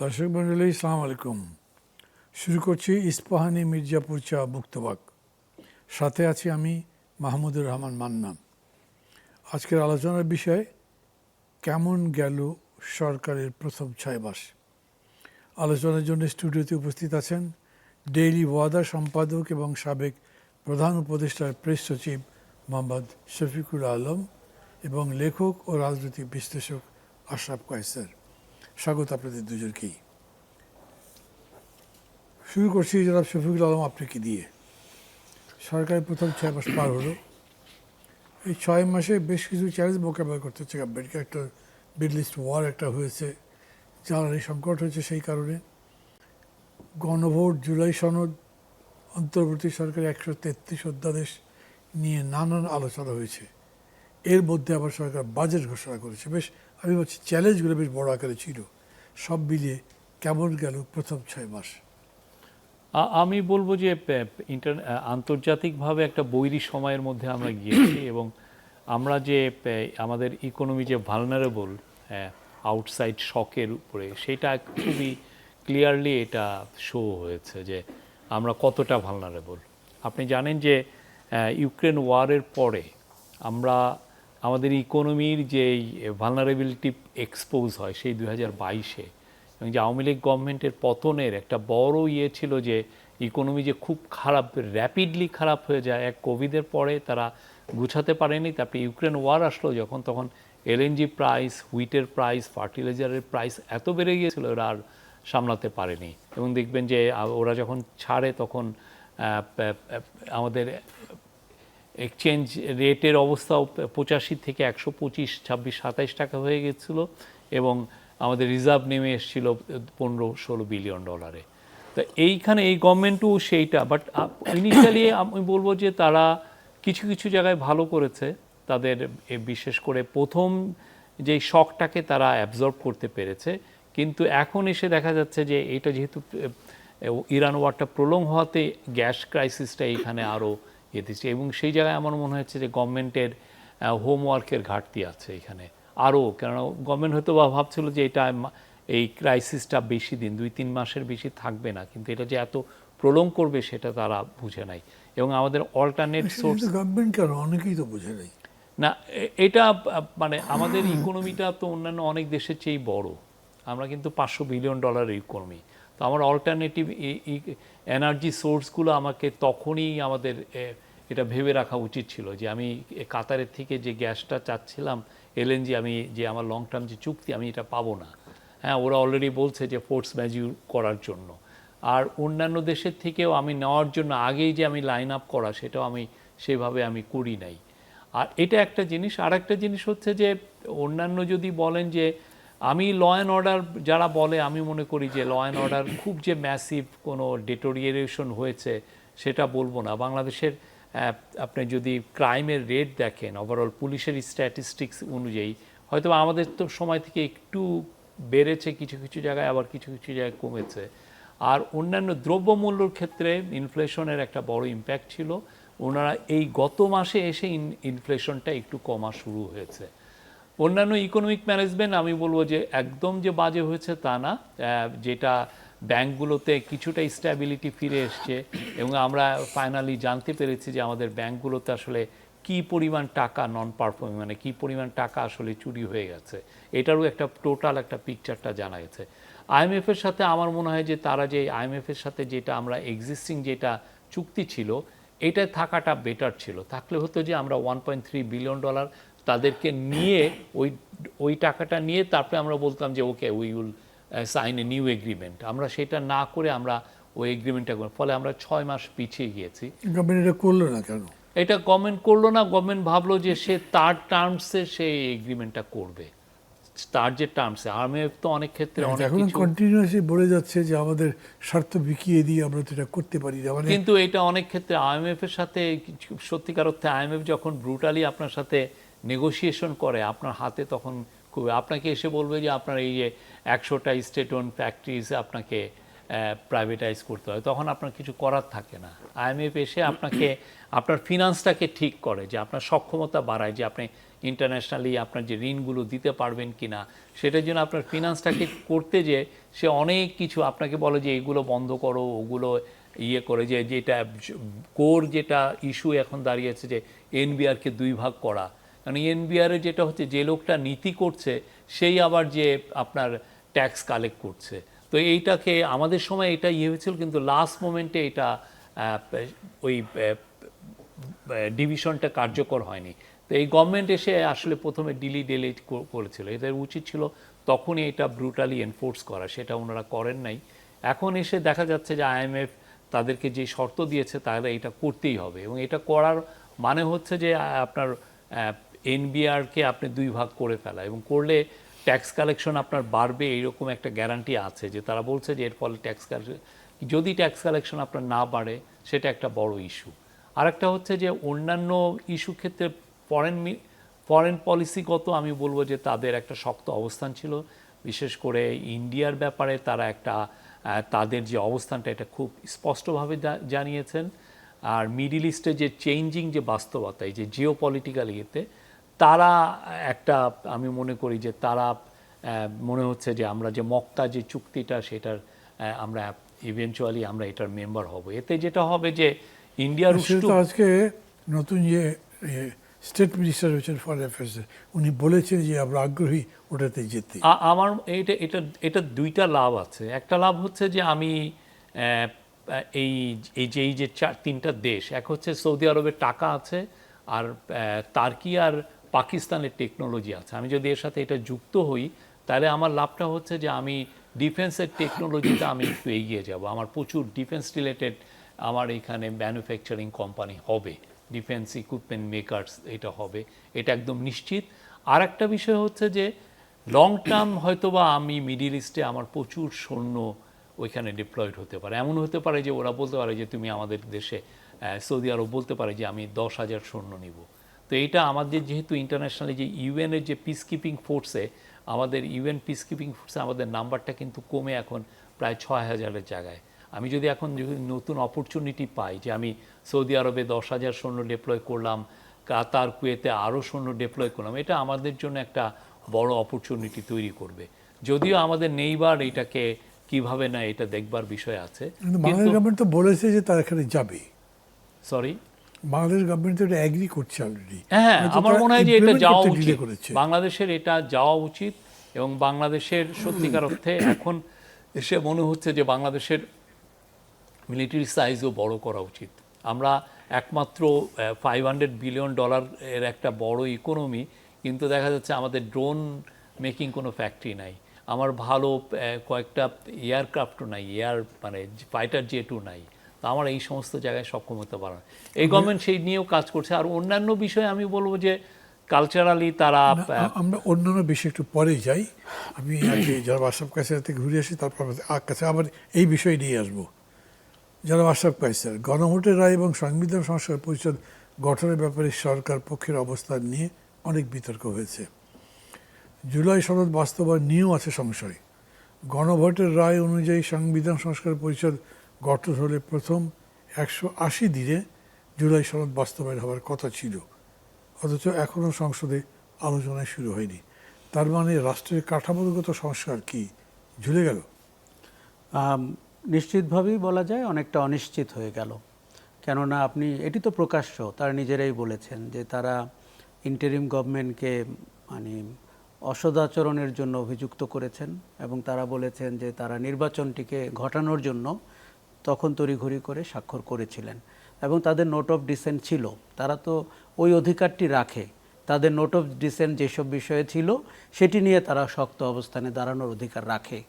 দর্শক মণ্ডলী, আসসালামু আলাইকুম। শুরু করছি ইস্পাহানি মির্জাপুর চা মুক্তবাক। সাথে আছি আমি মাহমুদুর রহমান মান্না। আজকের আলোচনার বিষয় কেমন গেল সরকারের প্রথম 6 মাস। আলোচনার জন্য স্টুডিওতে উপস্থিত আছেন ডেইলি ওয়াদা সম্পাদক এবং সাবেক প্রধান উপদেষ্টার প্রেস সচিব মোহাম্মদ শফিকুল আলম এবং লেখক ও রাজনৈতিক বিশ্লেষক আশরাফ কায়সার। স্বাগত আপনাদের দুজনকেই। শুরু করছি জনাব শফিকুল আলম আপনাকে দিয়ে। সরকারের প্রথম 6 মাস পার হলো। এই 6 মাসে বেশ কিছু চ্যালেঞ্জ মোকাবেলা করতে হচ্ছে গভর্নমেন্টকে। একটা মিডল ইস্ট ওয়ার একটা হয়েছে, জ্বালানি সংকট হয়েছে, সেই কারণে গণভোট, জুলাই সনদ, অন্তর্বর্তী সরকারের 133 অধ্যাদেশ নিয়ে নানান আলোচনা হয়েছে। এর মধ্যে আবার সরকার বাজেট ঘোষণা করেছে। বেশ, আমি বলছি চ্যালেঞ্জগুলো বেশ বড় আকারে ছিল। সব মিলিয়ে কেমন গেল প্রথম 6 মাস? আমি বলবো যে আন্তর্জাতিকভাবে একটা বৈরী সময়ের মধ্যে আমরা গিয়েছি এবং আমরা যে আমাদের ইকোনমি যে ভালনারেবল আউটসাইড শকের উপরে, সেটা খুবই ক্লিয়ারলি এটা শো হয়েছে যে আমরা কতটা ভালনারেবল। আপনি জানেন যে ইউক্রেন ওয়ারের পরে আমরা আমাদের ইকোনমির যে ভালনারেবিলিটি এক্সপোজ হয় সেই 2022-এ, এবং যে আওয়ামী লীগ গভর্নমেন্টের পতনের একটা বড় ছিল যে ইকোনমি যে খুব খারাপ, র্যাপিডলি খারাপ হয়ে যায়। এক কোভিডের পরে তারা গুছাতে পারেনি। তারপরে ইউক্রেন ওয়ার আসলো যখন, তখন এলএনজি প্রাইস, হুইটের প্রাইস, ফার্টিলাইজারের প্রাইস এত বেড়ে গিয়েছিল ওরা আর সামলাতে পারেনি। এবং দেখবেন যে ওরা যখন ছাড়ে তখন আমাদের এক্সচেঞ্জ রেটের অবস্থাও 85 থেকে 125, 26, 27 টাকা হয়ে গেছিল এবং আমাদের রিজার্ভ নেমে এসেছিল 15-16 বিলিয়ন ডলারে। তো এইখানে এই গভর্নমেন্টও সেইটা, বাট ইনিশিয়ালি আমি বলবো যে তারা কিছু কিছু জায়গায় ভালো করেছে। তাদের বিশেষ করে প্রথম যেই শকটাকে তারা অ্যাবজর্ব করতে পেরেছে, কিন্তু এখন এসে দেখা যাচ্ছে যে এটা যেহেতু ইরান ওয়ারটা প্রলং হওয়াতে গ্যাস ক্রাইসিসটা এইখানে আরও দিচ্ছে, এবং সেই জায়গায় আমার মনে হচ্ছে যে গভর্নমেন্টের হোমওয়ার্কের ঘাটতি আছে এখানে আরও। কেননা গভর্নমেন্ট হয়তো ভাবছিল যে এটা এই ক্রাইসিসটা বেশি দিন, 2-3 মাসের বেশি থাকবে না, কিন্তু এটা যে এত প্রলং করবে সেটা তারা বুঝে নাই। এবং আমাদের অল্টারনেট সোর্স গভর্নমেন্ট কেন, অনেকেই তো বুঝে নাই না। এটা মানে আমাদের ইকোনমিটা তো অন্যান্য অনেক দেশের চেয়েই বড়। আমরা কিন্তু 500 বিলিয়ন ডলারের ইকোনমি। তো আমার অল্টারনেটিভ এনার্জি সোর্সগুলো আমাকে তখনই আমাদের এটা ভেবে রাখা উচিত ছিল যে আমি কাতারের থেকে যে গ্যাসটা চাচ্ছিলাম এলএনজি, আমি যে আমার লং টার্ম যে চুক্তি, আমি এটা পাবো না। হ্যাঁ, ওরা অলরেডি বলছে যে ফোর্স ম্যাজিউর করার জন্য। আর অন্যান্য দেশের থেকেও আমি নেওয়ার জন্য আগেই যে আমি লাইন আপ করা, সেটাও আমি সেভাবে আমি করি নাই। আর এটা একটা জিনিস। আর একটা জিনিস হচ্ছে যে অন্যান্য যদি বলেন যে আমি ল অ্যান্ড অর্ডার যারা বলে, আমি মনে করি যে ল অ্যান্ড অর্ডার খুব যে ম্যাসিভ কোনো ডেটোরিয়েশন হয়েছে সেটা বলবো না। বাংলাদেশের আপনি যদি ক্রাইমের রেট দেখেন, ওভারঅল পুলিশের স্ট্যাটিস্টিক্স অনুযায়ী হয়তো আমাদের তো সময় থেকে একটু বেড়েছে কিছু কিছু জায়গায়, আবার কিছু কিছু জায়গায় কমেছে। আর অন্যান্য দ্রব্যমূল্যর ক্ষেত্রে ইনফ্লেশনের একটা বড় ইম্প্যাক্ট ছিল। ওনারা এই গত মাসে এসে ইনফ্লেশনটা একটু কমা শুরু হয়েছে। অন্যান্য ইকোনমিক ম্যানেজমেন্ট আমি বলবো যে একদম যে বাজে হয়েছে তা না, যেটা ব্যাংকগুলোতে কিছুটা স্ট্যাবিলিটি ফিরে এসছে এবং আমরা ফাইনালি জানতে পেরেছি যে আমাদের ব্যাংকগুলোতে আসলে কী পরিমাণ টাকা নন পারফর্মিং, মানে কী পরিমাণ টাকা আসলে চুরি হয়ে গেছে, এটারও একটা টোটাল একটা পিকচারটা জানা গেছে। আইএমএফের সাথে আমার মনে হয় যে তারা যে আইএমএফের সাথে যেটা আমরা এক্সিস্টিং যেটা চুক্তি ছিল, এটা থাকাটা বেটার ছিল। থাকলে হতো যে আমরা 1.3 বিলিয়ন ডলার তাদেরকে নিয়ে ওই টাকাটা নিয়ে তারপরে আমরা বলতাম যে okay we will sign a new agreement. আমরা সেটা না করে আমরা ওই এগ্রিমেন্টটা করি, ফলে আমরা 6 মাস পিছিয়ে গিয়েছি। গভর্নমেন্ট এটা করলো না কেন? এটা গভর্নমেন্ট করলো না। গভর্নমেন্ট ভাবলো যে সে তার টার্মসে সেই এগ্রিমেন্টটা করবে, তার যে টার্মসে। আইএমএফ তো অনেক ক্ষেত্রে অনেক কিছু কন্টিনিউয়াসলি বলে যাচ্ছে যে আমাদের স্বার্থ বিকিয়ে দিয়ে আমরা তো এটা করতে পারি না, কিন্তু এটা অনেক ক্ষেত্রে আইএমএফ এর সাথে সত্যিকার অর্থে আইএমএফ যখন ব্রুটালি আপনার সাথে নেগোসিয়েশন করে, আপনার হাতে তখন খুব আপনাকে এসে বলবে যে আপনার এই যে 100টা স্টেট ওন ফ্যাক্টরিজ আপনাকে প্রাইভেটাইজ করতে হয়, তখন আপনার কিছু করার থাকে না। আইএমএফ এসে আপনাকে আপনার ফিনান্সটাকে ঠিক করে, যে আপনার সক্ষমতা বাড়ায়, যে আপনি ইন্টারন্যাশনালি আপনার যে ঋণগুলো দিতে পারবেন কি না, সেটার জন্য আপনার ফিনান্সটাকে করতে, যে সে অনেক কিছু আপনাকে বলে যে এগুলো বন্ধ করো, ওগুলো ইয়ে করে, যে যেটা কোর যেটা ইস্যু এখন দাঁড়িয়েছে, যে এনবিআরকে 2 ভাগ করা। কারণ এনবিআরে যেটা হচ্ছে, যে লোকটা নীতি করছে সেই আবার যে আপনার ট্যাক্স কালেক্ট করছে। তো এইটাকে আমাদের সময় এটা ইয়ে হয়েছিল, কিন্তু লাস্ট মোমেন্টে এটা ওই ডিভিশনটা কার্যকর হয়নি। তো এই গভর্নমেন্ট এসে আসলে প্রথমে ডিলিট করেছিল, এদের উচিত ছিল তখনই এটা ব্রুটালি এনফোর্স করা, সেটা ওনারা করেন নাই। এখন এসে দেখা যাচ্ছে যে আইএমএফ তাদেরকে যে শর্ত দিয়েছে তাহলে এটা করতেই হবে, এবং এটা করার মানে হচ্ছে যে আপনার এনবিআরকে আপনি 2 ভাগ করে ফেলা, এবং করলে ট্যাক্স কালেকশন আপনার বাড়বে, এইরকম একটা গ্যারান্টি আছে, যে তারা বলছে যে এর ফলে ট্যাক্স কালেকশন, যদি ট্যাক্স কালেকশন আপনার না বাড়ে সেটা একটা বড় ইস্যু। আরেকটা হচ্ছে যে অন্যান্য ইস্যু ক্ষেত্রে ফরেন পলিসিগত আমি বলবো যে তাদের একটা শক্ত অবস্থান ছিল, বিশেষ করে ইন্ডিয়ার ব্যাপারে তারা একটা তাদের যে অবস্থানটা এটা খুব স্পষ্টভাবে জানিয়েছেন। আর মিডিল ইস্টে যে চেঞ্জিং যে বাস্তবতা, এই যে জিও পলিটিক্যাল ইয়েতে তারা একটা, আমি মনে করি যে তারা মনে হচ্ছে যে আমরা যে মক্কা যে চুক্তিটা, সেটার আমরা ইভেনচুয়ালি আমরা এটার মেম্বার হব। এতে যেটা হবে যে ইন্ডিয়ার আজকে নতুন যে স্টেট মিনিস্টার হয়েছেন ফরেন অ্যাফেয়ার্স, উনি বলেছেন যে আমরা আগ্রহী ওটাতে যেতে। আমার এটা 2টা লাভ আছে। একটা লাভ হচ্ছে যে আমি এই যে 3টা দেশ, এক হচ্ছে সৌদি আরবের টাকা আছে, আর তার্কি আর পাকিস্তানের টেকনোলজি আছে। আমি যদি এর সাথে এটা যুক্ত হই, তাহলে আমার লাভটা হচ্ছে যে আমি ডিফেন্সের টেকনোলজিতে আমি একটু এগিয়ে যাব। আমার প্রচুর ডিফেন্স রিলেটেড আমার এখানে ম্যানুফ্যাকচারিং কোম্পানি হবে, ডিফেন্স ইকুইপমেন্ট মেকার্স এটা হবে, এটা একদম নিশ্চিত। আর একটা বিষয় হচ্ছে যে লং টার্ম হয়তোবা আমি মিডিল ইস্টে আমার প্রচুর সৈন্য ওইখানে ডিপ্লয়েড হতে পারে। এমন হতে পারে যে ওরা বলতে পারে যে তুমি আমাদের দেশে, সৌদি আরব বলতে পারে যে আমি 10,000 সৈন্য নিব। তো এইটা আমাদের যেহেতু ইন্টারন্যাশনালি যে ইউএনের যে পিস কিপিং ফোর্সে, আমাদের ইউএন পিস কিপিং ফোর্সে আমাদের নাম্বারটা কিন্তু কমে এখন প্রায় 6,000-এর জায়গায়। আমি যদি এখন নতুন অপরচুনিটি পাই যে আমি সৌদি আরবে 10,000 সৈন্য ডিপ্লয় করলাম, কাতার কুয়েতে আরও সৈন্য ডিপ্লয় করলাম, এটা আমাদের জন্য একটা বড় অপরচুনিটি তৈরি করবে। যদিও আমাদের নেইবার এটাকে কিভাবে না এটা দেখবার বিষয় আছে। বাংলাদেশ গভর্নমেন্ট তো বলেছে যে তারা এখানে যাবে। সরি, বাংলাদেশ গভর্নমেন্ট তো এটা এগ্রি করছে অলরেডি। হ্যাঁ, আমার মনে হয় যে এটা যাওয়া উচিত, বাংলাদেশের এটা যাওয়া উচিত। এবং বাংলাদেশের সত্যিকার অর্থে এখন এসে মনে হচ্ছে যে বাংলাদেশের মিলিটারি সাইজও বড় করা উচিত। আমরা একমাত্র $500 বিলিয়ন এর একটা বড় ইকোনমি, কিন্তু দেখা যাচ্ছে আমাদের ড্রোন মেকিং কোনো ফ্যাক্টরি নাই, আমার ভালো কয়েকটা এয়ারক্রাফটও নাই, মানে ফাইটার জেটও নাই। তো আমার এই সমস্ত জায়গায় সক্ষমতা বাড়ানো, এই গভর্নমেন্ট সেই নিয়েও কাজ করছে। আর অন্যান্য বিষয়ে আমি বলবো যে কালচারালি তারা, আমরা অন্যান্য বিষয়ে একটু পরে যাই। আমি আগে যারা আশরাফ কায়সার থেকে ঘুরে আসি, তারপর কাছে আবার এই বিষয় নিয়ে আসবো। যারা আশরাফ কায়সার, গণভোটের রায় এবং সংবিধান সংস্কার পরিষদ গঠনের ব্যাপারে সরকার পক্ষের অবস্থান নিয়ে অনেক বিতর্ক হয়েছে। জুলাই সনদ বাস্তবায়ন নিয়েও আছে সংশয়। গণভোটের রায় অনুযায়ী সংবিধান সংস্কার পরিষদ গঠন হলে প্রথম 180 দিনে জুলাই সনদ বাস্তবায়ন হওয়ার কথা ছিল, অথচ এখনও সংসদে আলোচনা শুরু হয়নি। তার মানে রাষ্ট্রের কাঠামোগত সংস্কার কি ঝুলে গেল? নিশ্চিতভাবেই বলা যায় অনেকটা অনিশ্চিত হয়ে গেল। কেননা আপনি এটি তো প্রকাশ্য, তারা নিজেরাই বলেছেন যে তারা ইন্টারিম গভর্নমেন্টকে মানে অসদাচরণের জন্য অভিযুক্ত করেছেন, এবং তারা বলেছেন যে তারা নির্বাচনটিকে ঘটানোর জন্য তখন তড়িঘড়ি করে স্বাক্ষর করেছিলেন, এবং তাদের নোট অফ ডিসেন্ট ছিল। তারা তো ওই অধিকারটি রাখে, তাদের নোট অফ ডিসেন্ট যেসব বিষয়ে ছিল সেটি নিয়ে তারা শক্ত অবস্থানে দাঁড়ানোর অধিকার রাখে।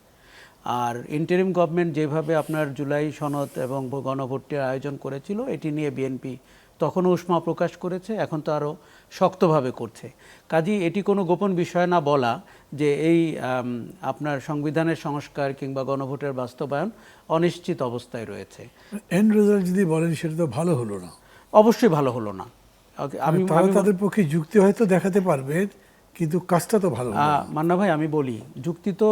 আর ইন্টারিম গভর্নমেন্ট যেভাবে আপনার জুলাই সনদ এবং গণভোটের আয়োজন করেছিল, এটি নিয়ে বিএনপি তখনও উষ্মা প্রকাশ করেছে, এখন তো আরও শক্তভাবে করছে। কাজেই এটি কোনো গোপন বিষয় না বলা যে এই আপনার সংবিধানের সংস্কার কিংবা গণভোটের বাস্তবায়ন অনিশ্চিত অবস্থায় রয়েছে। এন্ড রেজাল্ট যদি বলেন সেটা তো ভালো হলো না। অবশ্যই ভালো হলো না। আমি তাদের পক্ষে যুক্তি হয়তো দেখাতে পারবেন, কিন্তু কাজটা তো ভালো। মান্না ভাই, আমি বলি যুক্তি তো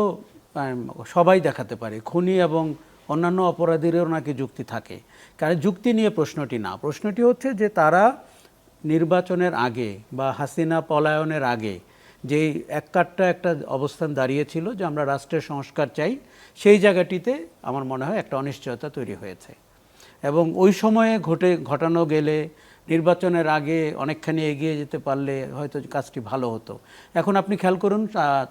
সবাই দেখাতে পারে। খুনি এবং অন্যান্য অপরাধীদেরও নাকি যুক্তি থাকে। কারণ যুক্তি নিয়ে প্রশ্নটি না, প্রশ্নটি হচ্ছে যে তারা নির্বাচনের আগে বা হাসিনা পলায়নের আগে যেই এককাট্টা একটা অবস্থান দাঁড়িয়েছিল যে আমরা রাষ্ট্রের সংস্কার চাই, সেই জায়গাটিতে আমার মনে হয় একটা অনিশ্চয়তা তৈরি হয়েছে। এবং ওই সময়ে ঘটানো গেলে নির্বাচনের আগে অনেকখানি এগিয়ে যেতে পারলে হয়তো কাজটি ভালো হতো। এখন আপনি খেয়াল করুন,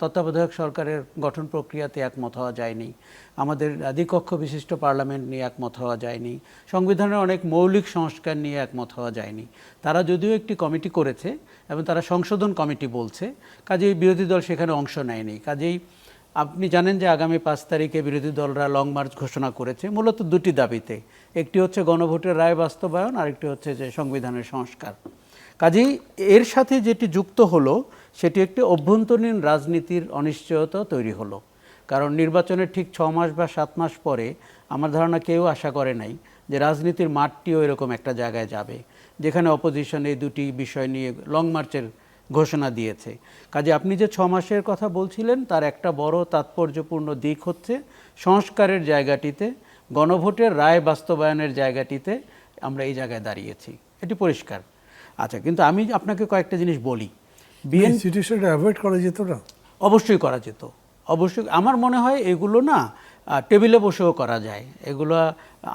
তত্ত্বাবধায়ক সরকারের গঠন প্রক্রিয়াতে একমত হওয়া যায়নি, আমাদের দ্বিকক্ষ বিশিষ্ট পার্লামেন্ট নিয়ে একমত হওয়া যায়নি, সংবিধানের অনেক মৌলিক সংস্কার নিয়ে একমত হওয়া যায়নি। তারা যদিও একটি কমিটি করেছে এবং তারা সংশোধন কমিটি বলছে, কাজেই বিরোধী দল সেখানে অংশ নেয়নি। কাজেই আপনি জানেন যে আগামী ৫ তারিখে বিরোধী দলরা লং মার্চ ঘোষণা করেছে মূলত দুটি দাবিতে, একটি হচ্ছে গণভোটের রায় বাস্তবায়ন, আরেকটি হচ্ছে যে সংবিধানের সংস্কার। কাজেই এর সাথে যেটি যুক্ত হলো সেটি একটি অভ্যন্তরীণ রাজনীতির অনিশ্চয়তা তৈরি হলো। কারণ নির্বাচনের ঠিক 6 মাস বা 7 মাস পরে আমার ধারণা কেউ আশা করে নাই যে রাজনীতির মাঠটিও এরকম একটা জায়গায় যাবে যেখানে অপোজিশন এই দুটি বিষয় নিয়ে লং মার্চের ঘোষণা দিয়েছে। কাজে আপনি যে 6 মাসের কথা বলছিলেন তার একটা বড় তাৎপর্যপূর্ণ দিক হচ্ছে সংস্কারের জায়গাটিতে, গণভোটের রায় বাস্তবায়নের জায়গাটিতে আমরা এই জায়গায় দাঁড়িয়েছি, এটি পরিষ্কার। আচ্ছা, কিন্তু আমি আপনাকে কয়েকটা জিনিস বলি। সিচুয়েশনটা অ্যাভয়েড করা যেত না? অবশ্যই করা যেত, অবশ্যই। আমার মনে হয় এগুলো না টেবিলে বসেও করা যায়, এগুলো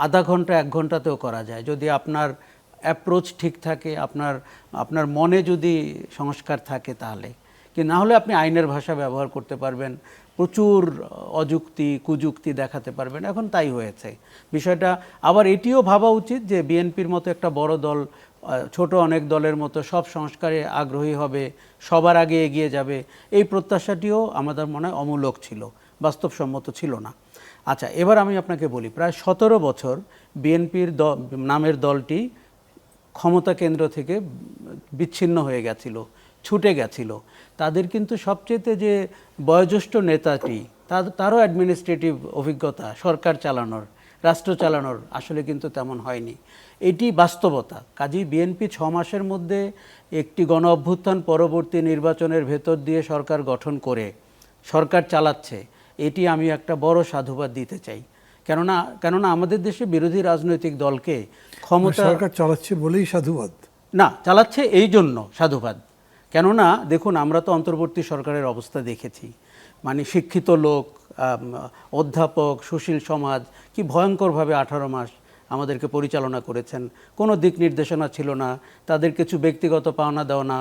আধা ঘন্টা 1 ঘন্টাতেও করা যায় যদি আপনার অ্যাপ্রোচ ঠিক থাকে, আপনার মনে যদি সংস্কার থাকে তাহলে। কি না হলে আপনি আইনের ভাষা ব্যবহার করতে পারবেন, প্রচুর অযুক্তি কুযুক্তি দেখাতে পারবেন। এখন তাই হয়েছে বিষয়টা। আবার এটিও ভাবা উচিত যে বিএনপির মতো একটা বড় দল ছোট অনেক দলের মতো সব সংস্কারে আগ্রহী হবে, সবার আগে এগিয়ে যাবে, এই প্রত্যাশাটিও আমাদের মনে হয় অমূলক ছিল, বাস্তবসম্মত ছিল না। আচ্ছা, এবার আমি আপনাকে বলি, প্রায় 17 বছর বিএনপির নামের দলটি ক্ষমতা কেন্দ্র থেকে বিচ্ছিন্ন হয়ে গেছিল, ছুটে গেছিল। তাদের কিন্তু সবচেয়ে যে বয়োজ্যেষ্ঠ নেতাটি তারও অ্যাডমিনিস্ট্রেটিভ অভিজ্ঞতা, সরকার চালানোর, রাষ্ট্র চালানোর আসলে কিন্তু তেমন হয়নি। এটি বাস্তবতা। কাজেই বিএনপি 6 মাসের মধ্যে একটি গণ অভ্যুত্থান পরবর্তী নির্বাচনের ভেতর দিয়ে সরকার গঠন করে সরকার চালাচ্ছে, এটি আমি একটা বড় সাধুবাদ দিতে চাই। কেননা আমাদের দেশে বিরোধী রাজনৈতিক দলকে ক্ষমতা সরকার চালাচ্ছে বলেই সাধুবাদ না, চালাচ্ছে এই জন্য সাধুবাদ। কেননা দেখুন, আমরা তো অন্তর্বর্তী সরকারের অবস্থা দেখেছি, মানে শিক্ষিত লোক, অধ্যাপক, সুশীল সমাজ কি ভয়ঙ্করভাবে 18 মাস আমাদেরকে পরিচালনা করেছেন। কোনো দিক নির্দেশনা ছিল না, তাদের কিছু ব্যক্তিগত পাওনা দেওয়া,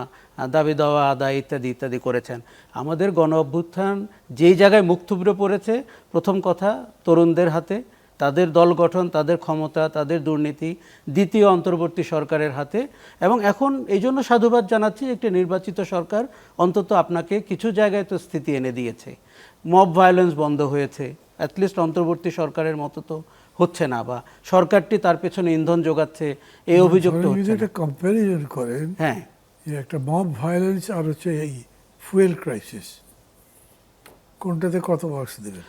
দাবি দেওয়া আদায় ইত্যাদি ইত্যাদি করেছেন। আমাদের গণ অভ্যুত্থান যেই জায়গায় মুখ থুবড়ে পড়েছে, প্রথম কথা তরুণদের হাতে, তাদের দল গঠন, তাদের ক্ষমতা, তাদের দুর্নীতি, দ্বিতীয় অন্তর্বর্তী সরকারের হাতে। এবং এখন এই জন্য সাধুবাদ জানাচ্ছি, একটি নির্বাচিত সরকার অন্তত আপনাকে কিছু জায়গায় তো স্থিতি এনে দিয়েছে, মব ভায়োলেন্স বন্ধ হয়েছে, অ্যাটলিস্ট অন্তর্বর্তী সরকারের মতো তো হচ্ছে না, বা সরকারটি তার পেছনে ইন্ধন যোগাচ্ছে এই অভিযোগ তো হচ্ছে না। একটা কম্প্যারিজন করেন, হ্যাঁ, যে একটা মব ভায়োলেন্স আর হচ্ছে এই ফুয়েল ক্রাইসিস, কোনটাতে কত মার্কস দেবেন?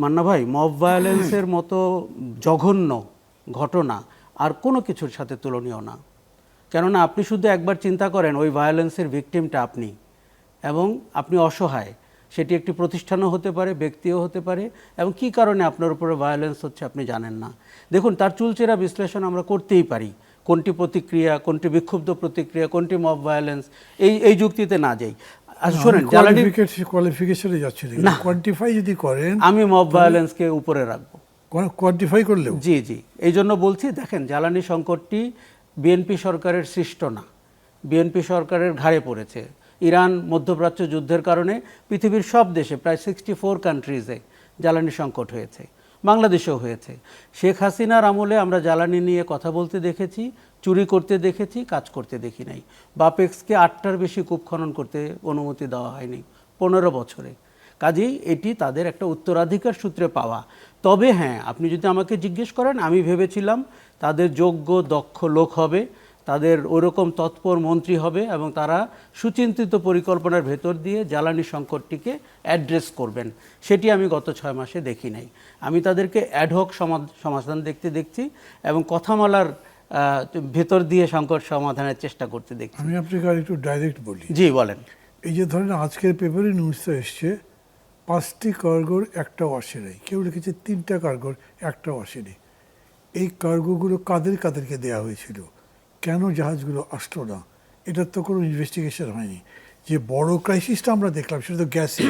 মান্না ভাই, মব ভায়োলেন্সের মতো জঘন্য ঘটনা আর কোনো কিছুর সাথে তুলনীয় না। কেননা আপনি শুধু একবার চিন্তা করেন ওই ভায়োলেন্সের ভিকটিমটা আপনি, এবং আপনি অসহায়, সেটি একটি প্রতিষ্ঠানও হতে পারে, ব্যক্তিও হতে পারে, এবং কী কারণে আপনার উপরে ভায়োলেন্স হচ্ছে আপনি জানেন না। দেখুন, তার চুলচেরা বিশ্লেষণ আমরা করতেই পারি, কোনটি প্রতিক্রিয়া, কোনটি বিক্ষুব্ধ প্রতিক্রিয়া, কোনটি মব ভায়োলেন্স, এই যুক্তিতে না যাই। শোনেন, কোয়ালিফিকেশনে যাচ্ছে না, কোয়ান্টিফাই যদি করেন, আমি মব ভায়োলেন্সকে উপরে রাখবো, কোয়ান্টিফাই করলেও। জি, এই জন্য বলছি, দেখেন, জ্বালানি সংকটটি বিএনপি সরকারের সৃষ্ট না, বিএনপি সরকারের ঘাড়ে পড়েছে। ইরান মধ্যপ্রাচ্য যুদ্ধের কারণে পৃথিবীর সব দেশে, প্রায় 64 কান্ট্রিজে জ্বালানি সংকট হয়েছে, বাংলাদেশেও হয়েছে। শেখ হাসিনার আমলে আমরা জ্বালানি নিয়ে কথা বলতে দেখেছি, চুরি করতে দেখেছি, কাজ করতে দেখি নাই। বাপেক্সকে 8টার বেশি কূপ খনন করতে অনুমতি দেওয়া হয়নি 15 বছরে। কাজেই এটি তাদের একটা উত্তরাধিকার সূত্রে পাওয়া। তবে হ্যাঁ, আপনি যদি আমাকে জিজ্ঞেস করেন, আমি ভেবেছিলাম তাদের যোগ্য দক্ষ লোক হবে, তাদের ওরকম তৎপর মন্ত্রী হবে, এবং তারা সুচিন্তিত পরিকল্পনার ভেতর দিয়ে জ্বালানি সংকটটিকে অ্যাড্রেস করবেন। সেটি আমি গত 6 মাসে দেখি নাই। আমি তাদেরকে অ্যাডহক সমাধান দেখছি, এবং কথামালার ভেতর দিয়ে সংকট সমাধানের চেষ্টা করতে দেখছি। আমি আপনাকে আর একটু ডাইরেক্ট বলি। জি, বলেন। এই যে ধরেন আজকের পেপারে নিউজটা এসছে, 5টি কার্গোর একটাও আসেনি, কেউ লিখেছে 3টা কার্গোর একটাও আসেনি। এই কার্গোগুলো কাদেরকে দেওয়া হয়েছিল, কেন জাহাজগুলো আসলো না, এটার তো কোনো ইনভেস্টিগেশন হয়নি। যে বড় ক্রাইসিসটা আমরা দেখলাম সেটা তো গ্যাসে,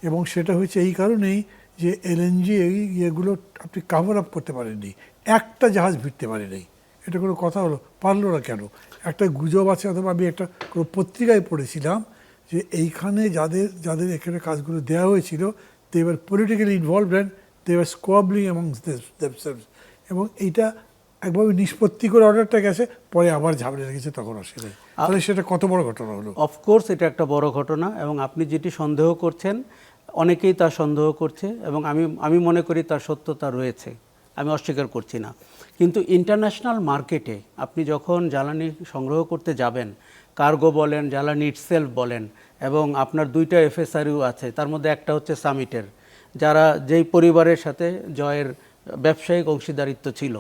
এবং সেটা হয়েছে এই কারণেই যে এলএনজি এই ইয়েগুলো আপনি কাভার আপ করতে পারেননি, একটা জাহাজ ভিড়তে পারেনি। এটা কোনো কথা হলো, পারলো না কেন? একটা গুজব আছে, অথবা আমি একটা কোনো পত্রিকায় পড়েছিলাম যে এইখানে যাদের এখানে কাজগুলো দেওয়া হয়েছিল, they were politically involved and they were squabbling amongst themselves, এবং এইটা একভাবে নিষ্পত্তি করে অর্ডারটা গেছে, পরে আবার ঝামেলা লেগেছে, তখন আসে নাই। তাহলে সেটা কত বড় ঘটনা হলো? অফকোর্স এটা একটা বড় ঘটনা, এবং আপনি যেটি সন্দেহ করছেন অনেকেই তা সন্দেহ করছে, এবং আমি মনে করি তার সত্যতা রয়েছে, আমি অস্বীকার করছি না। কিন্তু ইন্টারন্যাশনাল মার্কেটে আপনি যখন জ্বালানি সংগ্রহ করতে যাবেন, কার্গো বলেন, জ্বালানি ইটসেলফ বলেন, এবং আপনার 2টা এফএসআরইউ আছে, তার মধ্যে একটা হচ্ছে সামিটের, যারা যেই পরিবারের সাথে জয়ের ব্যবসায়িক অংশীদারিত্ব ছিল,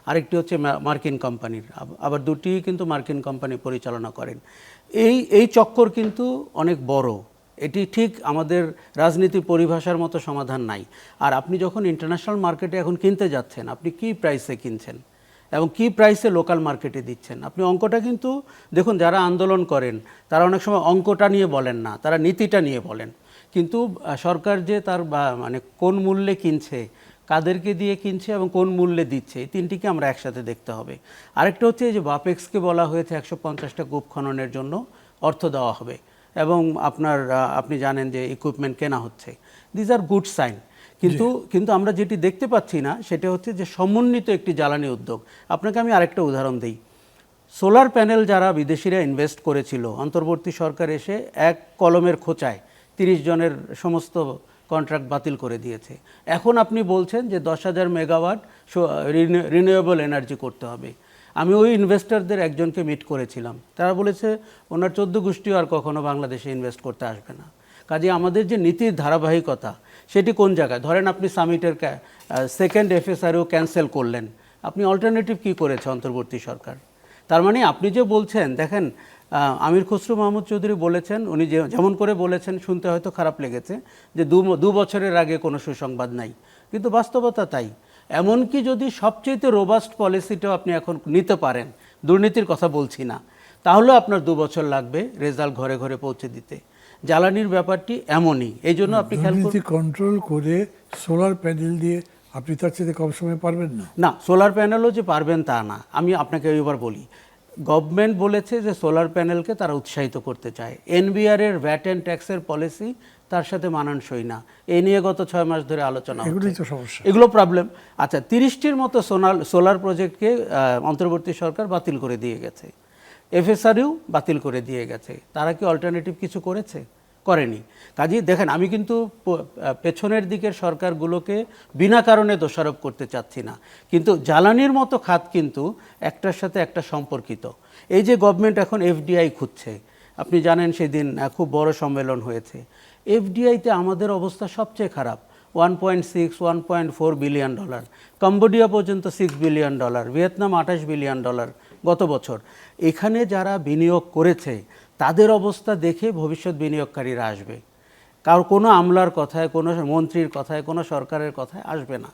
আরেকটি হচ্ছে মার্কিন কোম্পানির, আবার দুটিই কিন্তু মার্কিন কোম্পানি পরিচালনা করেন। এই চক্কর কিন্তু অনেক বড়, এটি ঠিক আমাদের রাজনীতি পরিভাষার মতো সমাধান নাই। আর আপনি যখন ইন্টারন্যাশনাল মার্কেটে এখন কিনতে যাচ্ছেন, আপনি কি প্রাইসে কিনছেন এবং কি প্রাইসে লোকাল মার্কেটে দিচ্ছেন, আপনি অঙ্কটা কিন্তু দেখুন। যারা আন্দোলন করেন তারা অনেক সময় অঙ্কটা নিয়ে বলেন না, তারা নীতিটা নিয়ে বলেন। কিন্তু সরকার যে তার মানে কোন মূল্যে কিনছে, কাদেরকে দিয়ে কিনছে এবং কোন মূল্যে দিচ্ছে, এই তিনটিকে আমরা একসাথে দেখতে হবে। আরেকটা হচ্ছে যে বাপেক্সকে বলা হয়েছে 150টা কূপ খননের জন্য অর্থ দেওয়া হবে, এবং আপনি জানেন যে ইকুইপমেন্ট কেনা হচ্ছে। These are good sign. কিন্তু আমরা যেটি দেখতে পাচ্ছি না সেটা হচ্ছে যে সমন্বিত একটি জ্বালানি উদ্যোগ। আপনাকে আমি আরেকটা উদাহরণ দিই। সোলার প্যানেল যারা বিদেশিরা ইনভেস্ট করেছিল, অন্তর্বর্তী সরকার এসে এক কলমের খোঁচায় 30 জনের সমস্ত কন্ট্রাক্ট বাতিল করে দিয়েছে। এখন আপনি বলছেন যে 10,000 মেগাওয়াট রিনিউয়েবল এনার্জি করতে হবে। আমি ওই ইনভেস্টরদের একজনকে মিট করেছিলাম, তারা বলেছে ওনার 14 গোষ্ঠীও আর কখনো বাংলাদেশে ইনভেস্ট করতে আসবে না। কাজে আমাদের যে নীতির ধারাবাহিকতা সেটি কোন জায়গায়? ধরেন আপনি সামিটের সেকেন্ড এফএসআরও ক্যান্সেল করলেন, আপনি অল্টারনেটিভ কি করেছে অন্তর্বর্তী সরকার? তার মানে আপনি যে বলছেন, দেখেন আমির খসরু মাহমুদ চৌধুরী বলেছেন, উনি যেমন করে বলেছেন শুনতে হয়তো খারাপ লেগেছে যে 2 বছরের আগে কোনো সুসংবাদ নাই, কিন্তু বাস্তবতা তাই। এমনকি যদি সবচেয়ে রোবাস্ট পলিসিটাও আপনি এখন নিতে পারেন, দুর্নীতির কথা বলছি না, তাহলে আপনার 2 বছর লাগবে রেজাল্ট ঘরে ঘরে পৌঁছে দিতে। জ্বালানির ব্যাপারটি এমনই, এই জন্য আপনি খেয়াল করুন, কন্ট্রোল করে সোলার প্যানেল দিয়ে আপনি তার চেয়ে কম সময় পারবেন না। না, সোলার প্যানেলও যে পারবেন তা না। আমি আপনাকে এবার বলি, গভর্নমেন্ট বলেছে যে সোলার প্যানেলকে তারা উৎসাহিত করতে চায়। এনবিআর এর ভ্যাট অ্যান্ড ট্যাক্সের পলিসি তার সাথে মানানসই না। এই নিয়ে গত 6 মাস ধরে আলোচনা এগুলোই তো সমস্যা, এগুলো প্রবলেম। আচ্ছা, 30টির মতো সোলার প্রজেক্টকে অন্তর্বর্তী সরকার বাতিল করে দিয়ে গেছে, এফএসআরইউ বাতিল করে দিয়ে গেছে। তারা কি অল্টারনেটিভ কিছু করেছে? করেনি। কাজেই দেখেন, আমি কিন্তু পেছনের দিকের সরকারগুলোকে বিনা কারণে দোষারোপ করতে চাচ্ছি না, কিন্তু জ্বালানির মতো খাত কিন্তু একটার সাথে একটা সম্পর্কিত। এই যে গভর্নমেন্ট এখন এফডিআই খুঁজছে, আপনি জানেন সেদিন খুব বড় সম্মেলন হয়েছে। এফডিআইতে আমাদের অবস্থা সবচেয়ে খারাপ। 1.4 বিলিয়ন ডলার, কম্বোডিয়া পর্যন্ত $6 বিলিয়ন, ভিয়েতনাম $28 বিলিয়ন গত বছর। এখানে যারা বিনিয়োগ করেছে তাদের অবস্থা দেখে ভবিষ্যৎ বিনিয়োগকারীরা আসবে। কোনো আমলার কথায়, কোনো মন্ত্রীর কথায়, কোনো সরকারের কথায় আসবে না।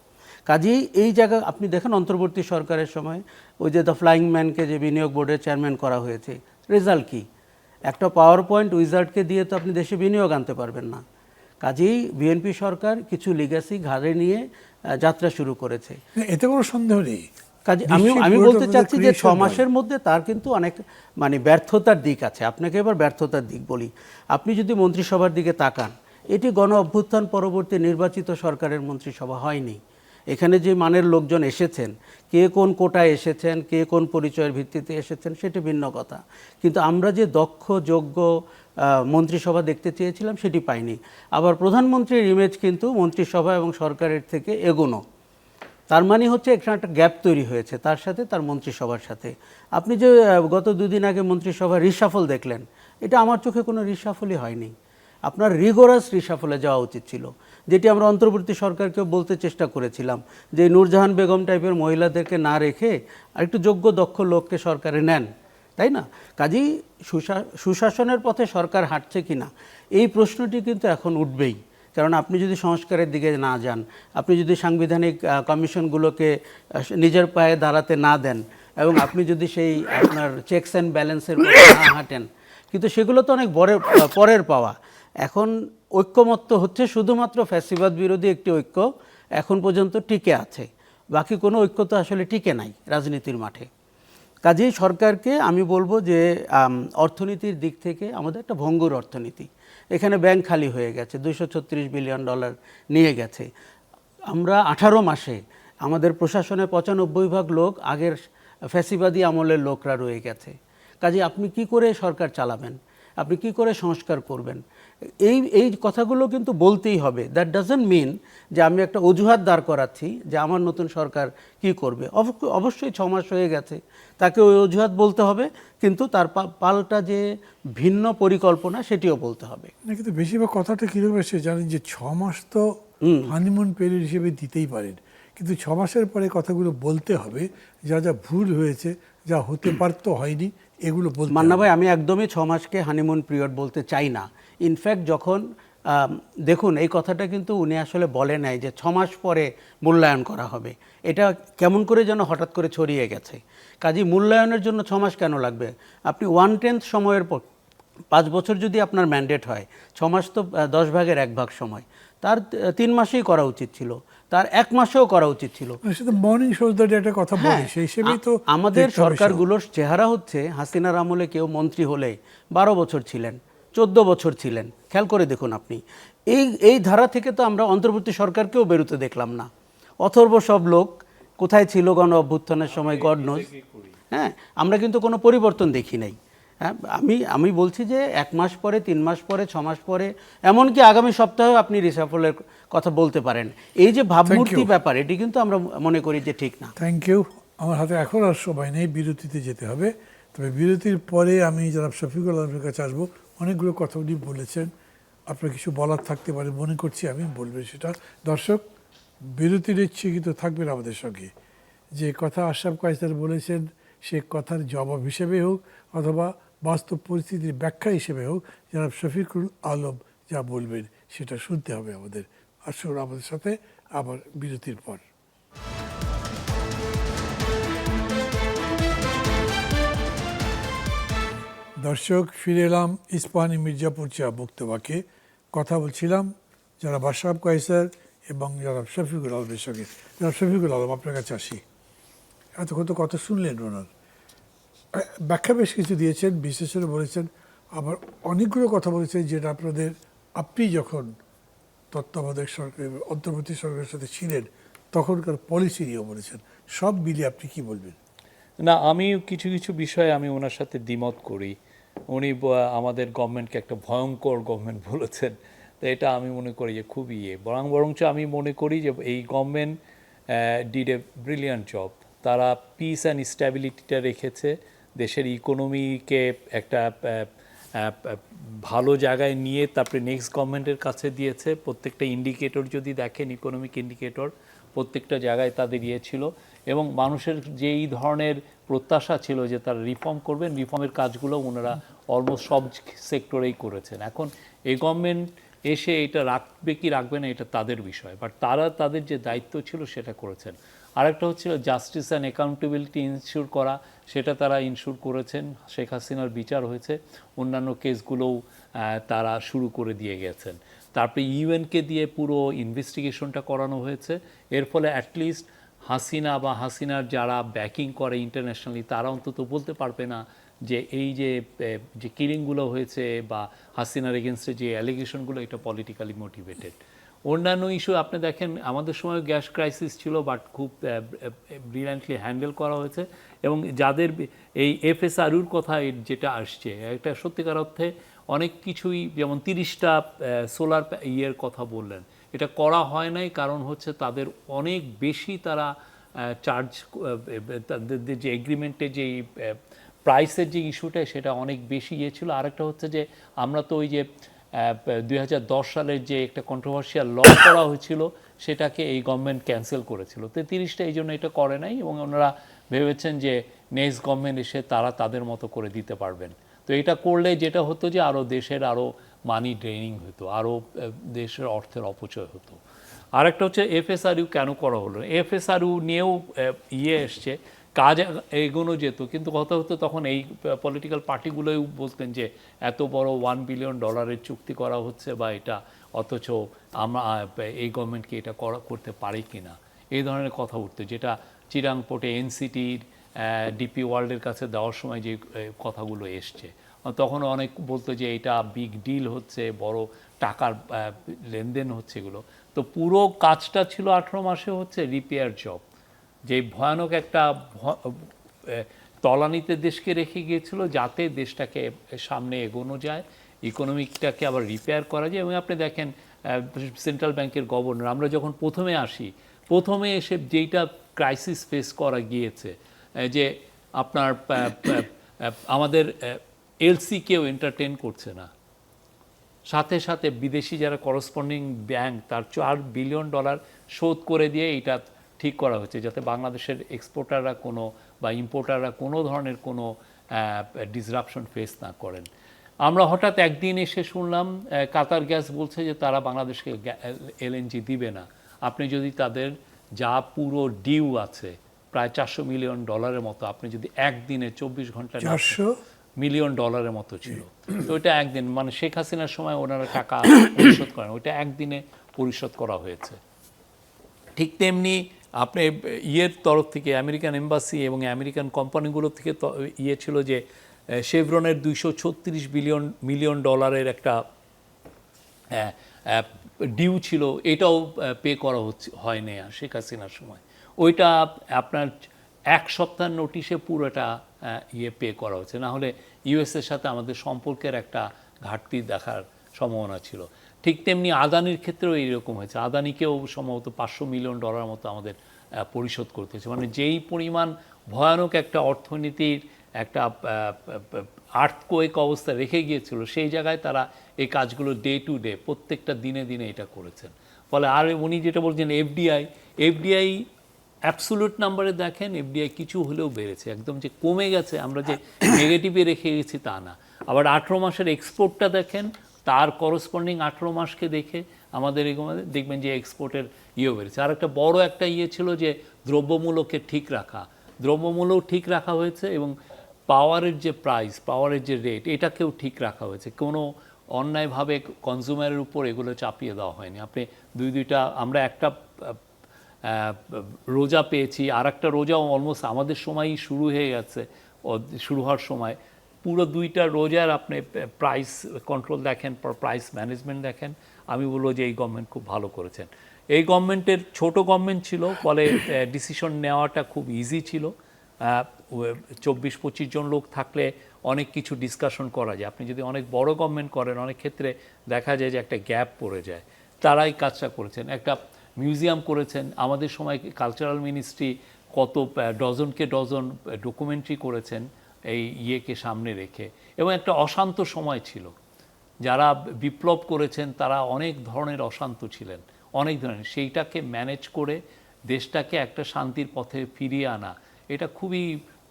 কাজেই এই জায়গা আপনি দেখেন, অন্তর্বর্তী সরকারের সময় ওই যে দ্য ফ্লাইং ম্যানকে যে বিনিয়োগ বোর্ডের চেয়ারম্যান করা হয়েছে, রেজাল্ট কি? একটা পাওয়ার পয়েন্ট উইজার্ডকে দিয়ে তো আপনি দেশে বিনিয়োগ আনতে পারবেন না। কাজেই বিএনপি সরকার কিছু লিগ্যাসি ঘাড়ে নিয়ে যাত্রা শুরু করেছে, এতে কোনো সন্দেহ নেই। কাজে আমি বলতে চাচ্ছি যে 6 মাসের মধ্যে তার কিন্তু অনেক ব্যর্থতার দিক আছে। আপনাকে এবার ব্যর্থতার দিক বলি। আপনি যদি মন্ত্রিসভার দিকে তাকান, এটি গণ অভ্যুত্থান পরবর্তী নির্বাচিত সরকারের মন্ত্রিসভা হয়নি। এখানে যে মানের লোকজন এসেছেন, কে কোন কোটায় এসেছেন, কে কোন পরিচয়ের ভিত্তিতে এসেছেন সেটি ভিন্ন কথা, কিন্তু আমরা যে দক্ষ যোগ্য মন্ত্রিসভা দেখতে চেয়েছিলাম সেটি পাইনি। আবার প্রধানমন্ত্রীর ইমেজ কিন্তু মন্ত্রিসভা এবং সরকারের থেকে এগোনো। তার মানে হচ্ছে এখানে একটা গ্যাপ তৈরি হয়েছে তার সাথে, তার মন্ত্রিসভার সাথে। আপনি যে গত 2 দিন আগে মন্ত্রিসভা রিশাফল দেখলেন, এটা আমার চোখে কোনো রিশাফলই হয়নি। আপনার রিগোরাস রিশাফলে যাওয়া উচিত ছিল, যেটি আমরা অন্তর্বর্তী সরকারকেও বলতে চেষ্টা করেছিলাম যে নূরজাহান বেগম টাইপের মহিলাদেরকে না রেখে আরেকটু যোগ্য দক্ষ লোককে সরকারে নেন, তাই না? কাজেই সুশাসনের পথে সরকার হাঁটছে কিনা এই প্রশ্নটি কিন্তু এখন উঠবেই, কেননা আপনি যদি সংস্কারের দিকে না যান, আপনি যদি সাংবিধানিক কমিশনগুলোকে নিজের পায়ে দাঁড়াতে না দেন, এবং আপনি যদি সেই আপনার চেকস অ্যান্ড ব্যালেন্সের পথে না হাঁটেন, কিন্তু সেগুলো তো অনেক পরের পাওয়া। এখন ঐক্যমত্য হচ্ছে শুধুমাত্র ফ্যাসিবাদ বিরোধী একটি ঐক্য এখন পর্যন্ত টিকে আছে, বাকি কোনো ঐক্য তো আসলে টিকে নাই রাজনীতির মাঠে। কাজেই সরকারকে আমি বলবো যে অর্থনীতির দিক থেকে আমাদের একটা ভঙ্গুর অর্থনীতি, এখানে ব্যাংক খালি হয়ে গেছে, $236 বিলিয়ন নিয়ে গেছে। আমরা 18 মাসে আমাদের প্রশাসনে 95% লোক আগের ফ্যাসিবাদী আমলের লোকরা রয়ে গেছে। কাজে আপনি কি করে সরকার চালাবেন, আপনি কি করে সংস্কার করবেন, এই কথাগুলো কিন্তু বলতেই হবে। দ্যাট ডাজন্ট মিন যে আমি একটা অজুহাত দাঁড় করাচ্ছি যে আমার নতুন সরকার কি করবে। অবশ্যই 6 মাস হয়ে গেছে, তাকে ওই অজুহাত বলতে হবে, কিন্তু তার পাল্টা যে ভিন্ন পরিকল্পনা সেটিও বলতে হবে। না, কিন্তু বেশিরভাগ কথাটা কীরকম এসে জানেন যে 6 মাস তো হানিমুন পিরিয়ড হিসেবে দিতেই পারেন, কিন্তু 6 মাসের পরে কথাগুলো বলতে হবে, যা যা ভুল হয়েছে, যা হতে পারতো হয়নি, এগুলো বলতে হবে। মান্না ভাই, আমি একদমই 6 মাসকে হানিমুন পিরিয়ড বলতে চাই না। ইনফ্যাক্ট যখন দেখুন, এই কথাটা কিন্তু উনি আসলে বলে নাই যে 6 মাস পরে মূল্যায়ন করা হবে। এটা কেমন করে যেন হঠাৎ করে ছড়িয়ে গেছে। কাজেই মূল্যায়নের জন্য 6 মাস কেন লাগবে? আপনি 1/10 সময়ের পর 5 বছর যদি আপনার ম্যান্ডেট হয়, 6 মাস তো 10 ভাগের 1 ভাগ সময়, তার 3 মাসেই করা উচিত ছিল, তার 1 মাসেও করা উচিত ছিল। সেটা মর্নিং শোজ দ্যাট একটা কথা বলি, সেই হিসেবেই তো আমাদের সরকারগুলোর চেহারা হচ্ছে, হাসিনার আমলে কেউ মন্ত্রী হলে 12 বছর ছিলেন, 14 বছর ছিলেন, খেয়াল করে দেখুন আপনি। এই ধারা থেকে তো আমরা অন্তর্বর্তী সরকারকেও বেরোতে দেখলাম না। অথর্ব সব লোক কোথায় ছিল গণ অভ্যুত্থানের সময়, গড নোজ। হ্যাঁ, আমরা কিন্তু কোনো পরিবর্তন দেখি নাই। হ্যাঁ, আমি বলছি যে 1 মাস পরে, 3 মাস পরে, 6 মাস পরে, এমনকি আগামী সপ্তাহেও আপনি রিসাফলের কথা বলতে পারেন। এই যে ভাবমূর্তি ব্যাপার, এটি কিন্তু আমরা মনে করি যে ঠিক না। Thank you. আমার হাতে এখন আর সময় নেই, বিরতিতে যেতে হবে। তবে বিরতির পরে আমি জনাব শফিকুল আলমের কাছে আসবো। অনেকগুলো কথা উনি বলেছেন, আপনার কিছু বলার থাকতে পারে, মনে করছি আমি বলবেন সেটা। দর্শক, বিরতি নিচ্ছি, কিন্তু থাকবেন আমাদের সঙ্গে। যে কথা আশরাফ কায়সার বলেছেন, সে কথার জবাব হিসেবে হোক অথবা বাস্তব পরিস্থিতির ব্যাখ্যা হিসেবে হোক, জনাব শফিকুল আলম যা বলবেন সেটা শুনতে হবে আমাদের। আসুন আমাদের সাথে আবার বিরতির পর। দর্শক, ফিরে এলাম ইস্পাহানি মির্জাপুর চা বক্তব্যে। কথা বলছিলাম যারা আশরাফ কায়সার এবং যারা শফিকুল আলমের সঙ্গে। যারা শফিকুল আলম, আপনার কাছে আসি। এতক্ষণ তো কথা শুনলেন, ওনার ব্যাখ্যা বেশ কিছু দিয়েছেন, বিশেষজ্ঞ বলেছেন, আবার অনেকগুলো কথা বলেছেন যেটা আপনি যখন তত্ত্বাবধায়ক সরকার, অন্তর্বর্তী সরকারের সাথে ছিলেন তখনকার পলিসি নিয়েও বলেছেন। সব মিলিয়ে আপনি কি বলবেন? না, আমি কিছু কিছু বিষয়ে আমি ওনার সাথে দ্বিমত করি। উনি আমাদের গভর্নমেন্টকে একটা ভয়ঙ্কর গভর্নমেন্ট বলেছেন, তো এটা আমি মনে করি যে খুবই বরঞ্চ আমি মনে করি যে এই government did A brilliant job. তারা পিস অ্যান্ড স্ট্যাবিলিটিটা রেখেছে, দেশের ইকোনমিকে একটা ভালো জায়গায় নিয়ে তারপরে নেক্সট গভর্নমেন্টের কাছে দিয়েছে। প্রত্যেকটা ইন্ডিকেটর যদি দেখেন, ইকোনমিক ইন্ডিকেটর প্রত্যেকটা জায়গায় তাদের ছিল, এবং মানুষের যে এই ধরনের প্রত্যাশা ছিল যে তারা রিফর্ম করবেন, রিফর্মের কাজগুলো ওনারা অলমোস্ট সব সেক্টরেই করেছেন। এখন এই গভর্নমেন্ট এসে এটা রাখবে কি রাখবে না এটা তাদের বিষয়, বাট তারা তাদের যে দায়িত্ব ছিল সেটা করেছেন। আরেকটা হচ্ছিল জাস্টিস অ্যান্ড অ্যাকাউন্টেবিলিটি ইনশিওর করা, সেটা তারা ইনশিওর করেছেন। শেখ হাসিনার বিচার হয়েছে, অন্যান্য কেসগুলোও তারা শুরু করে দিয়ে গেছেন। তারপরে ইউএনকে দিয়ে পুরো ইনভেস্টিগেশনটা করানো হয়েছে। এর ফলে অ্যাটলিস্ট হাসিনা বা হাসিনার যারা ব্যাকিং করে ইন্টারন্যাশনালি, তারা অন্তত বলতে পারবে না যে এই যে কিলিংগুলো হয়েছে বা হাসিনার এগেনস্টে যে অ্যালিগেশনগুলো, এটা পলিটিক্যালি মোটিভেটেড। অন্যান্য ইস্যু আপনি দেখেন, আমাদের সময় গ্যাস ক্রাইসিস ছিল, বাট খুব ব্রিলিয়ান্টলি হ্যান্ডেল করা হয়েছে। এবং যাদের এই এফএসআরইউর কথা যেটা আসছে, একটা সত্যিকার অর্থে অনেক কিছুই, যেমন 30টা সোলার ইয়ের কথা বললেন, এটা করা হয় নাই, কারণ হচ্ছে তাদের অনেক বেশি তারা চার্জ, তাদের যে এগ্রিমেন্টে যে প্রাইসের যে ইস্যুটা, সেটা অনেক বেশি ছিল। আরেকটা হচ্ছে যে আমরা তো ওই যে 2010 সালের যে একটা কন্ট্রোভার্সিয়াল ল করা হয়েছিল, সেটাকে এই গভর্নমেন্ট ক্যান্সেল করেছিল। তো 30টা এই জন্য এটা করে নাই, এবং ওনারা ভেবেছেন যে নেক্সট গভর্নমেন্ট এসে তারা তাদের মতো করে দিতে পারবেন। তো এটা করলে যেটা হতো যে আরও দেশের আরও মানি ড্রেনিং হতো, আরও দেশের অর্থের অপচয় হতো। আরেকটা হচ্ছে এফএসআরইউ কেন করা হলো, এফএসআরইউ নিয়েও এসছে, কাজ এগোনো যেত, কিন্তু কথা হতো তখন এই পলিটিক্যাল পার্টিগুলোই বলতেন যে এত বড় $1 বিলিয়ন চুক্তি করা হচ্ছে বা এটা, অথচ আমরা এই গভর্নমেন্টকে এটা করতে পারি কি না, এই ধরনের কথা উঠতো, যেটা চিরাং পোর্টে এনসিটির ডিপি ওয়ার্ল্ডের কাছে দেওয়ার সময় যে কথাগুলো এসছে, তখন অনেক বলতো যে এটা বিগ ডিল হচ্ছে, বড় টাকার লেনদেন হচ্ছে এগুলো। তো পুরো কাজটা ছিল 18 মাসে হচ্ছে রিপেয়ার জব, যে ভয়ানক একটা তলানিতে দেশকে রেখে গিয়েছিল, যাতে দেশটাকে সামনে এগোনো যায়, ইকোনমিকটাকে আবার রিপেয়ার করা যায়। এবং আপনি দেখেন সেন্ট্রাল ব্যাংকের গভর্নর, আমরা যখন প্রথমে এসে যেইটা ক্রাইসিস ফেস করা গিয়েছে, যে আপনার আমাদের এলসি কেউ এন্টারটেন করছে না, সাথে সাথে বিদেশি যারা করসপন্ডিং ব্যাংক তার $4 বিলিয়ন শোধ করে দিয়ে এটা ঠিক করা হচ্ছে, যাতে বাংলাদেশের এক্সপোর্টাররা কোনো বা ইম্পোর্টাররা কোনো ধরনের কোনো ডিসরাপশন ফেস না করেন। আমরা হঠাৎ একদিন এসে শুনলাম কাতার গ্যাস বলছে যে তারা বাংলাদেশকে এলএনজি দিবে না। আপনি যদি তাদের যা পুরো ডিউ আছে প্রায় $400 মিলিয়ন মতো, আপনি যদি একদিনে 24 ঘন্টা, $400 মিলিয়ন মতো ছিল, তো ওইটা একদিন, মানে শেখ হাসিনার সময় ওনারা টাকা পরিশোধ করেন, ওইটা একদিনে পরিশোধ করা হয়েছে। ঠিক তেমনি আপনি ইয়ের তরফ থেকে, আমেরিকান এম্বাসি এবং আমেরিকান কোম্পানিগুলোর থেকে ছিল যে শেভরনের $236 মিলিয়ন একটা ডিউ ছিল, এটাও পে করা হয়নি শেখ হাসিনার সময়। ওইটা আপনার 1 সপ্তাহের নোটিশে পুরোটা পে করা হচ্ছে, না হলে ইউএসের সাথে আমাদের সম্পর্কের একটা ঘাটতি দেখার সম্ভাবনা ছিল। ঠিক তেমনি আদানির ক্ষেত্রেও এইরকম হয়েছে, আদানিকেও সম্ভবত $500 মিলিয়ন মতো আমাদের পরিশোধ করতে হয়েছে। মানে যেই পরিমাণ ভয়ানক একটা অর্থনীতির একটা আর্থকোয়েক অবস্থা রেখে গিয়েছিল, সেই জায়গায় তারা এই কাজগুলো ডে টু ডে প্রত্যেকটা দিনে দিনে এটা করেছেন। ফলে আর উনি যেটা বলছেন এফডিআই অ্যাবসোলিউট নাম্বারে দেখেন এফডিআই কিছু হলেও বেড়েছে, একদম যে কমে গেছে আমরা যে নেগেটিভে রেখে গেছি তা না। আবার 18 মাসের এক্সপোর্টটা দেখেন, তার করসপন্ডিং 18 মাসকে দেখে আমাদের দেখবেন যে এক্সপোর্টের বেড়েছে। আর একটা বড় একটা ছিল যে দ্রব্যমূল্যকে ঠিক রাখা, দ্রব্যমূল্যও ঠিক রাখা হয়েছে, এবং পাওয়ারের যে প্রাইস, পাওয়ারের যে রেট, এটাকেও ঠিক রাখা হয়েছে, কোনো অন্যায়ভাবে কনজিউমারের উপর এগুলো চাপিয়ে দেওয়া হয়নি। আপনি দুইটা, আমরা একটা রোজা পেয়েছি, আর একটা রোজাও অলমোস্ট আমাদের সময়ই শুরু হয়ে গেছে, শুরু হওয়ার সময় পুরো 2টা রোজার আপনি প্রাইস কন্ট্রোল দেখেন, প্রাইস ম্যানেজমেন্ট দেখেন, আমি বলবো যে এই গভর্নমেন্ট খুব ভালো করেছেন। এই গভর্নমেন্টের ছোট গভর্নমেন্ট ছিল, ফলে ডিসিশন নেওয়াটা খুব ইজি ছিল। 24-25 জন লোক থাকলে অনেক কিছু ডিসকাশন করা যায়। আপনি যদি অনেক বড় গভর্নমেন্ট করেন, অনেক ক্ষেত্রে দেখা যায় যে একটা গ্যাপ পড়ে যায়। তারাই কাজটা করেছেন, একটা মিউজিয়াম করেছেন, আমাদের সময় কালচারাল মিনিস্ট্রি কত ডজনকে ডজন ডকুমেন্টারি করেছেন এই ইয়েকে সামনে রেখে, এবং একটা অশান্ত সময় ছিল, যারা বিপ্লব করেছেন তারা অনেক ধরনের অশান্ত ছিলেন, অনেক ধরনের, সেইটাকে ম্যানেজ করে দেশটাকে একটা শান্তির পথে ফিরিয়ে আনা, এটা খুবই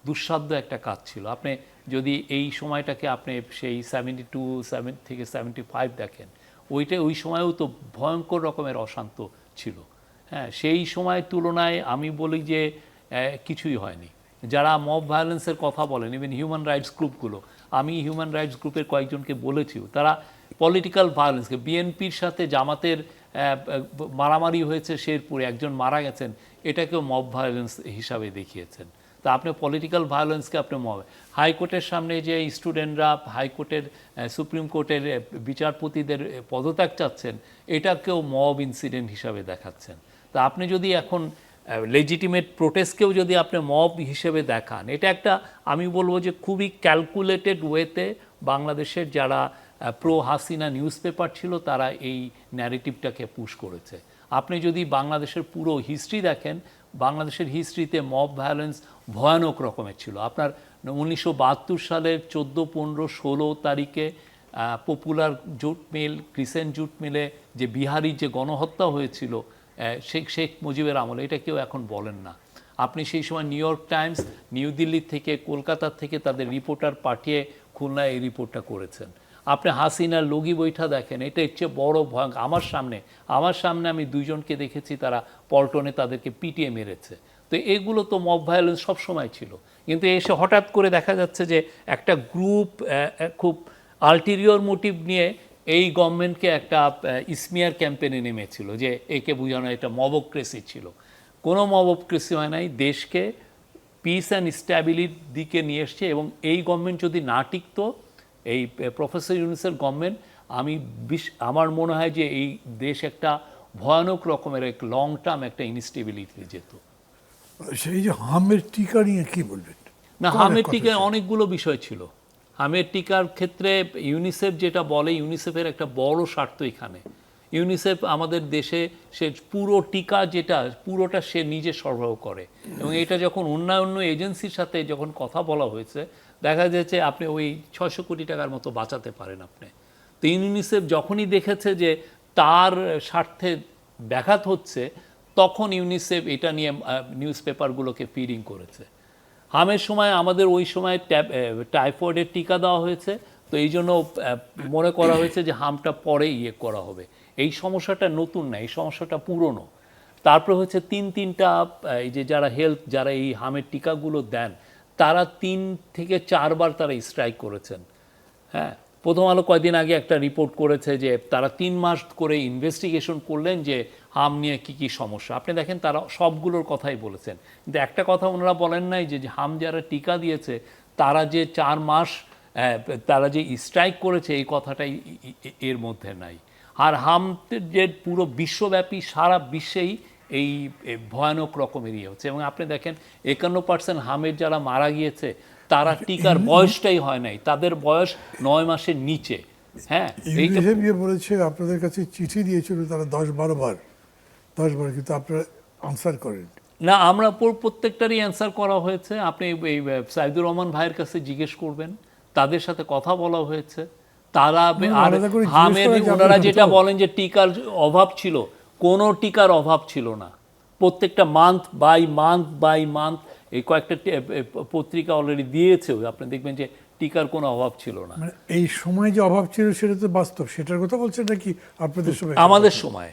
দুঃসাধ্য একটা কাজ ছিল। আপনি যদি এই সময়টাকে আপনি সেই 72 থেকে 75 দেখেন, ওই সময়ও তো ভয়ঙ্কর রকমের অশান্ত ছিল। হ্যাঁ, সেই সময়ের তুলনায় আমি বলি যে কিছুই হয়নি। যারা মব ভায়োলেন্সের কথা বলেন, ইভেন হিউম্যান রাইটস গ্রুপগুলো, আমি হিউম্যান রাইটস গ্রুপের কয়েকজনকে বলেছিও, তারা পলিটিক্যাল ভায়োলেন্সকে, বিএনপির সাথে জামাতের মারামারি হয়েছে শেরপুরে, একজন মারা গেছেন, এটাকেও মব ভায়োলেন্স হিসাবে দেখিয়েছেন। তা আপনি পলিটিক্যাল ভায়োলেন্সকে আপনি মব, হাইকোর্টের সামনে যে স্টুডেন্টরা হাইকোর্টের সুপ্রিম কোর্টের বিচারপতিদের পদত্যাগ চাচ্ছেন, এটাকেও মব ইনসিডেন্ট হিসাবে দেখাচ্ছেন। তা আপনি যদি এখন লেজিটিমেট প্রোটেস্টকেও যদি আপনি মব হিসেবে দেখান, এটা একটা, আমি বলবো যে খুবই ক্যালকুলেটেড ওয়েতে বাংলাদেশের যারা প্রো হাসিনা নিউজ পেপার ছিল, তারা এই ন্যারেটিভটাকে পুশ করেছে। আপনি যদি বাংলাদেশের পুরো হিস্ট্রি দেখেন, বাংলাদেশের হিস্ট্রিতে মব ভায়োলেন্স ভয়ানক রকমের ছিল। আপনার 1972 সালের 14, 15, 16 তারিখে popular jute mill, crescent jute মিলে যে বিহারির যে গণহত্যা হয়েছিল শেখ মুজিবের আমলে, এটা কেউ এখন বলেন না। আপনি সেই সময় new York Times new Delhi থেকে, কলকাতা থেকে তাদের রিপোর্টার পাঠিয়ে খুলনায় এই রিপোর্টটা করেছেন। আপনি হাসিনার লগি বইটা দেখেন, এটা এর চেয়ে বড় ভয়ঙ্কর। আমার সামনে আমি দুইজনকে দেখেছি, তারা পল্টনে তাদেরকে পিটিয়ে মেরেছে। তো এগুলো তো মব ভায়োলেন্স সবসময় ছিল, কিন্তু এসে হঠাৎ করে দেখা যাচ্ছে যে একটা গ্রুপ খুব আলটেরিয়র মোটিভ নিয়ে এই গভর্নমেন্টকে একটা ইসমিয়ার ক্যাম্পেইনে নেমেছিল, যে একে বোঝানো এটা মবক্রেসি ছিল। কোনো মবক্রেসি হয় নাই, দেশকে পিস অ্যান্ড স্ট্যাবিলিটির দিকে নিয়ে এসছে। এবং এই গভর্নমেন্ট যদি না টিকতো, এই প্রফেসর ইউনূসের গভর্নমেন্ট, আমার মনে হয় যে এই দেশ একটা ভয়ানক রকমের এক লং টার্ম একটা ইনস্টেবিলিটি যেত। সেই যে হামের টিকা নিয়ে কি বলবেন? না, হামের টিকায় অনেকগুলো বিষয় ছিল। হামের টিকার ক্ষেত্রে ইউনিসেফ যেটা বলে, ইউনিসেফের একটা বড় স্বার্থ এখানে। ইউনিসেফ আমাদের দেশে সে পুরো টিকা যেটা পুরোটা সে নিজে সরবরাহ করে, এবং এটা যখন অন্যান্য এজেন্সির সাথে যখন কথা বলা হয়েছে, দেখা যাচ্ছে আপনি ওই 600 কোটি টাকার মতো বাঁচাতে পারেন আপনি। তো ইউনিসেফ যখনই দেখেছে যে তার স্বার্থে ব্যাঘাত হচ্ছে, তখন ইউনিসেফ এটা নিয়ে নিউজ পেপারগুলোকে ফিডিং করেছে। হামের সময় আমাদের ওই সময় টাইফয়েডের টিকা দেওয়া হয়েছে, তো এই জন্য মনে করা হয়েছে যে হামটা পরে করা হবে। এই সমস্যাটা নতুন না, এই সমস্যাটা পুরনো। তারপর হচ্ছে তিনটা এই যে যারা এই হামের টিকাগুলো দেন, তারা 3 থেকে 4 বার তারা স্ট্রাইক করেছেন। হ্যাঁ, প্রথম আলো কয়েকদিন আগে একটা রিপোর্ট করেছে যে তারা 3 মাস করে ইনভেস্টিগেশন করলেন যে হাম নিয়ে কি সমস্যা। আপনি দেখেন তারা সবগুলোর কথাই বলেছেন, কিন্তু একটা কথা ওনারা বলেন নাই যে হাম যারা টিকা দিয়েছে তারা যে 4 মাস তারা যে স্ট্রাইক করেছে, এই কথাটাই এর মধ্যে নাই। আর হাম যে পুরো বিশ্বব্যাপী সারা বিশ্বেই এই ভয়ানক রকমের হচ্ছে। এবং আপনি দেখেন 51% হামের যারা মারা গিয়েছে, তারা টিকার বয়সটাই হয় নাই, তাদের বয়স 9 মাসের নিচে। হ্যাঁ, ইউনিসেফ বলেছে আপনাদের কাছে চিঠি দিয়েছিল তারা 10-12 বার, কিন্তু আপনারা আনসার করেন না। আমরা প্রত্যেকটারই অ্যান্সার করা হয়েছে। আপনি এই সাইদুর রহমান ভাইয়ের কাছে জিজ্ঞেস করবেন, তাদের সাথে কথা বলা হয়েছে। তারা আর হামের ওনারা যেটা বলেন যে টিকার অভাব ছিল, কোনো টিকার অভাব ছিল না। প্রত্যেকটা মান্থ বাই মান্থ এই কয়েকটা পত্রিকা অলরেডি দিয়েছে, আপনি দেখবেন যে টিকার কোনো অভাব ছিল না। মানে এই সময় যে অভাব ছিল সেটা তো বাস্তব, সেটার কথা বলছেন নাকি আপনাদের সময়? আমাদের সময়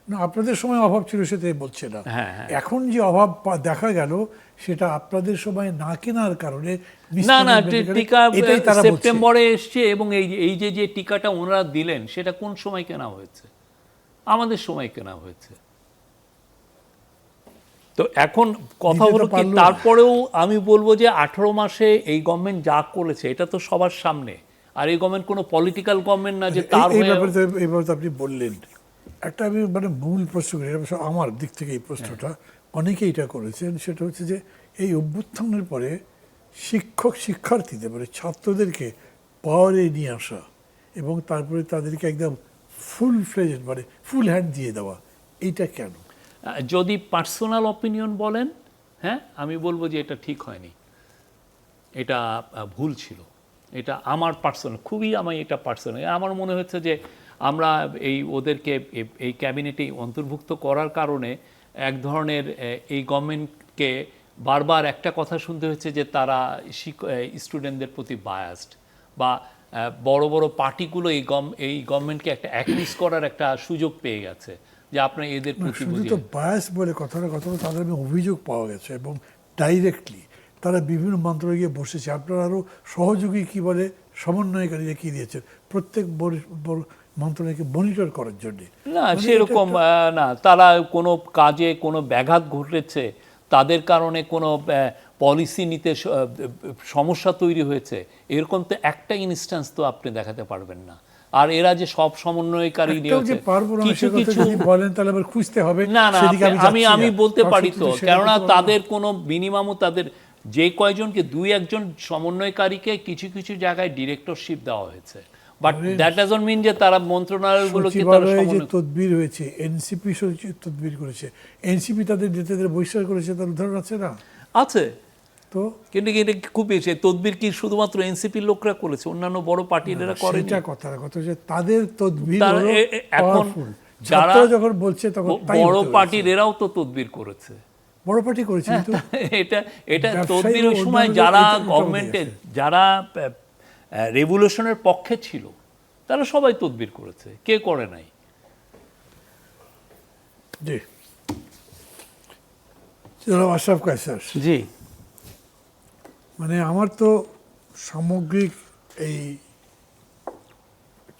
না, আপনাদের সময় অভাব ছিল সেটাই বলছে না। হ্যাঁ। এখন যে অভাব দেখা গেল সেটা আপনাদের সময় না কেনার কারণে। না, টিকা সেপ্টেম্বরে এসছে, এবং এই যে টিকাটা ওনারা দিলেন সেটা কোন সময় কেনা হয়েছে? আমাদের সময় কেনা হয়েছে। তো এখন কথা হলো কি, তারপরেও আমি বলবো যে 18 মাসে এই গভর্নমেন্ট যা করেছে এটা তো সবার সামনে। আর এই গভর্নমেন্ট কোনো পলিটিক্যাল গভর্নমেন্ট না যে তার এবার তো আপনি বললেন একটা, আমি মানে মূল প্রশ্ন করি, আমার দিক থেকে এই প্রশ্নটা অনেকেই এটা করেছেন, সেটা হচ্ছে যে এই অভ্যুত্থানের পরে শিক্ষার্থীদের মানে ছাত্রদেরকে পাওয়ারে নিয়ে আসা এবং তারপরে তাদেরকে একদম ফুল ফ্লেজ মানে ফুল হ্যান্ড দিয়ে দেওয়া, এইটা কেন? যদি পার্সোনাল অপিনিয়ন বলেন, হ্যাঁ, আমি বলবো যে এটা ঠিক হয়নি, এটা ভুল ছিল। এটা আমার পার্সোনাল, এটা পার্সোনাল আমার মনে হচ্ছে যে আমরা ওদেরকে এই ক্যাবিনেটে অন্তর্ভুক্ত করার কারণে এক ধরনের এই গভর্নমেন্টকে বারবার একটা কথা শুনতে হচ্ছে যে তারা স্টুডেন্টদের প্রতি বায়াসড, বা বড় বড় পার্টিগুলো এই গভর্নমেন্টকে একটা অ্যাকিউজ করার একটা সুযোগ পেয়ে গেছে যে আপনার এদের প্রতি তো বায়াস বলে কথাটা তাদের অভিযোগ পাওয়া গেছে, এবং ডাইরেক্টলি তারা বিভিন্ন মন্ত্রণালয়ে গিয়ে বসেছে। আপনারা আরও সহযোগী কি বলে সমন্বয়কারীরা কি দিয়েছেন প্রত্যেক মন্ত্রণালয়কে মনিটর করার জন্য? না, সেরকম না। তারা কোনো কাজে কোনো ব্যাঘাত ঘটেছে, তাদের কারণে কোনো পলিসি নিতে সমস্যা তৈরি হয়েছে, এরকম তো একটা ইনস্ট্যান্স তো আপনি দেখাতে পারবেন না। আর এরা যে সব সমন্বয়কারী নিয়েছে কিছু বলেন, তাহলে আবার খুঁজতে হবে। না, আমি বলতে পারি তো, কেননা তাদের কোনো মিনিমামও তাদের যে কয়জনকে 2-1 সমন্বয়কারীকে কিছু জায়গায় ডিরেক্টরশিপ দেওয়া হয়েছে, বাট দ্যাট ডাজন্ট মিন যে তারা মন্ত্রণালয়গুলোকে তারা যে তদবির হয়েছে, এনসিপি তদবির করেছে, এনসিপি তাদের নেতাদের বহিষ্কার করেছে, তার উদাহরণ আছে না? আছে তো, কিন্তু এটা খুব বেশি তদবির কি শুধুমাত্র এনসিপির লোকরা করেছে, অন্যান্য বড় পার্টিরা করেনি? সেটা কথা হচ্ছে তাদের তদবির এখন যারা যখন বলছে তখন বড় পার্টির এরাও তো তদবির করেছে, বড় পার্টি করেছে। কিন্তু এটা তদবির ওই সময় যারা গভর্নমেন্টের যারা রেভলিউশনের পক্ষে ছিল তারা সবাই তদবির করেছে, কে করে নাই? জি, জনাব আশরাফ কায়সার, জি, মানে আমার তো সামগ্রিক এই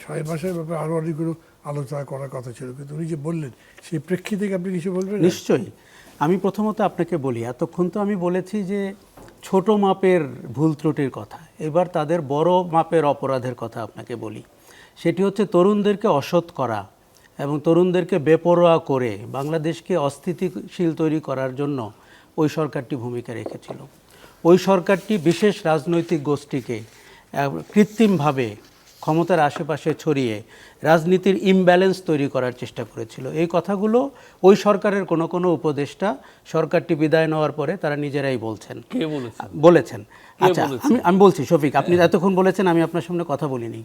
6 মাসের ব্যাপারে আরো অনেকগুলো আলোচনা করার কথা ছিল, কিন্তু উনি যে বললেন সেই প্রেক্ষিতে আপনি কিছু বলবেন? নিশ্চয়ই। আমি প্রথমত আপনাকে বলি, এতক্ষণ তো আমি বলেছি যে ছোট মাপের ভুল ত্রুটির কথা, এবার তাদের বড় মাপের অপরাধের কথা আপনাকে বলি। সেটি হচ্ছে তরুণদেরকে অসৎ করা এবং তরুণদেরকে বেপরোয়া করে বাংলাদেশকে অস্থিতিশীল তৈরি করার জন্য ওই সরকারটি ভূমিকা রেখেছিল। ওই সরকারটি বিশেষ রাজনৈতিক গোষ্ঠীকে কৃত্রিমভাবে ক্ষমতার আশেপাশে ছড়িয়ে রাজনীতির ইমব্যালেন্স তৈরি করার চেষ্টা করেছিল। এই কথাগুলো ওই সরকারের কোনো কোনো উপদেষ্টা সরকারটি বিদায় নেওয়ার পরে তারা নিজেরাই বলছেন। কে বলেছে? বলেছেন। আচ্ছা, আমি বলছি শফিক, আপনি এতক্ষণ বলেছেন, আমি আপনার সামনে কথা বলিনি।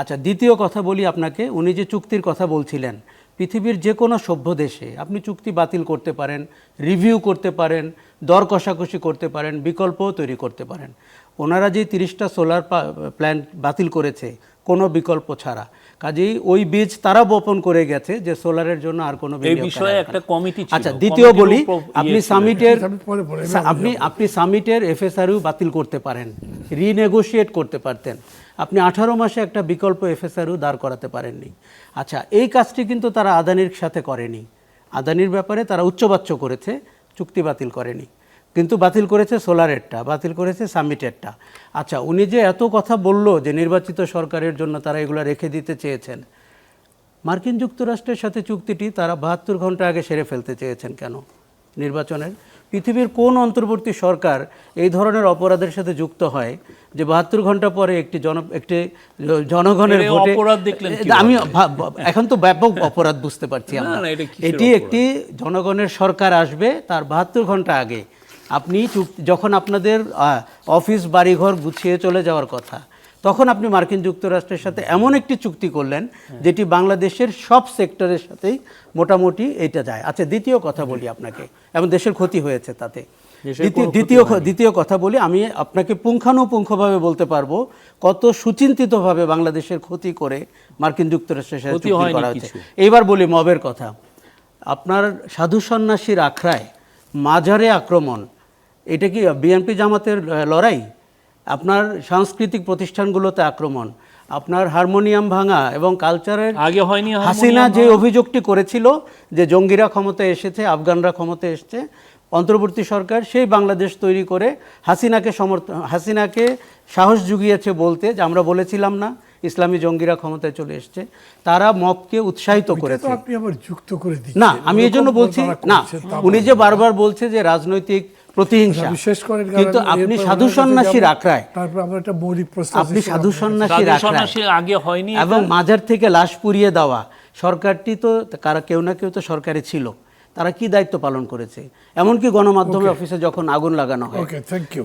আচ্ছা, দ্বিতীয় কথা বলি আপনাকে। উনি যে চুক্তির কথা বলছিলেন, পৃথিবীর যে কোনো সভ্য দেশে আপনি চুক্তি বাতিল করতে পারেন, রিভিউ করতে পারেন, দর কষাকষি করতে পারেন, বিকল্পও তৈরি করতে পারেন। ওনারা যে 30টা সোলার প্ল্যান্ট বাতিল করেছে কোনো বিকল্প ছাড়া, কাজেই ওই বীজ তারা বপন করে গেছে যে সোলারের জন্য আর কোনো এই বিষয়ে একটা কমিটি ছিল। আচ্ছা, দ্বিতীয় বলি, আপনি পরে বলে আপনি সামিটের এফএসআরইউ বাতিল করতে পারেন, রিনেগোশিয়েট করতে পারতেন। আপনি 18 মাসে একটা বিকল্প এফএসআরইউ দাঁড় করাতে পারেননি। আচ্ছা, এই কাজটি কিন্তু তারা আদানির সাথে করেনি। আদানির ব্যাপারে তারা উচ্চবাচ্য করেছে, চুক্তি বাতিল করেনি, কিন্তু বাতিল করেছে সোলারেরটা, বাতিল করেছে সামিটেরটা। আচ্ছা, উনি যে এত কথা বলল যে নির্বাচিত সরকারের জন্য তারা এগুলো রেখে দিতে চেয়েছেন, মার্কিন যুক্তরাষ্ট্রের সাথে চুক্তিটি তারা 72 ঘন্টা আগে সেরে ফেলতে চেয়েছেন কেন নির্বাচনের? পৃথিবীর কোন অন্তর্বর্তী সরকার এই ধরনের অপরাধের সাথে যুক্ত হয় যে 72 ঘন্টা পরে একটি জনগণের ভোটে? অপরাধ দেখলেন আমি এখন তো ব্যাপক অপরাধ বুঝতে পারছি আমরা। না, এটা কিসের এটি একটি জনগণের সরকার আসবে তার 72 ঘন্টা আগে আপনি যখন আপনাদের অফিস বাড়িঘর গুছিয়ে চলে যাওয়ার কথা, তখন আপনি মার্কিন যুক্তরাষ্ট্রের সাথে এমন একটি চুক্তি করলেন যেটি বাংলাদেশের সব সেক্টরের সাথেই মোটামুটি এইটা যায়। আচ্ছা, দ্বিতীয় কথা বলি আপনাকে, এবং দেশের ক্ষতি হয়েছে তাতে। দ্বিতীয় কথা বলি, আমি আপনাকে পুঙ্খানুপুঙ্খভাবে বলতে পারবো কত সুচিন্তিতভাবে বাংলাদেশের ক্ষতি করে মার্কিন যুক্তরাষ্ট্রের সাথে চুক্তি করা হয়েছে। এইবার বলি মবের কথা। আপনার সাধু সন্ন্যাসীর আখড়ায় মাজারে আক্রমণ, এটা কি বিএনপি জামাতের লড়াই? আপনার সাংস্কৃতিক প্রতিষ্ঠানগুলোতে আক্রমণ, আপনার হারমোনিয়াম ভাঙা এবং কালচারের আগে হয়নি? হাসিনা যে অভিযোগটি করেছিল যে জঙ্গিরা ক্ষমতায় এসেছে, আফগানরা ক্ষমতায় এসছে, অন্তর্বর্তী সরকার সেই বাংলাদেশ তৈরি করে হাসিনাকে সাহস জুগিয়েছে বলতে যে আমরা বলেছিলাম না ইসলামী জঙ্গিরা ক্ষমতায় চলে এসছে। তারা মবকে উৎসাহিত করেছে। আপনি আবার যুক্ত করে দিচ্ছেন। না, আমি এই জন্য বলছি না, উনি যে বারবার বলছে যে রাজনৈতিক প্রতিহিংসা, বিশেষ করে কিন্তু আপনি সাধু সন্ন্যাসীর আখড়ায়, তারপর আমরা একটা মৌলিক প্রশ্ন, আপনি সাধু সন্ন্যাসীর আখড়ায় আগে হয়নি এবং মাজার থেকে লাশ পুড়িয়ে দেওয়া, সরকারটি তো কেউ না কেউ তো সরকারে ছিল, তারা কি দায়িত্ব পালন করেছে? এমনকি গণমাধ্যমের অফিসে যখন আগুন লাগানো হয়। ওকে, থ্যাংক ইউ।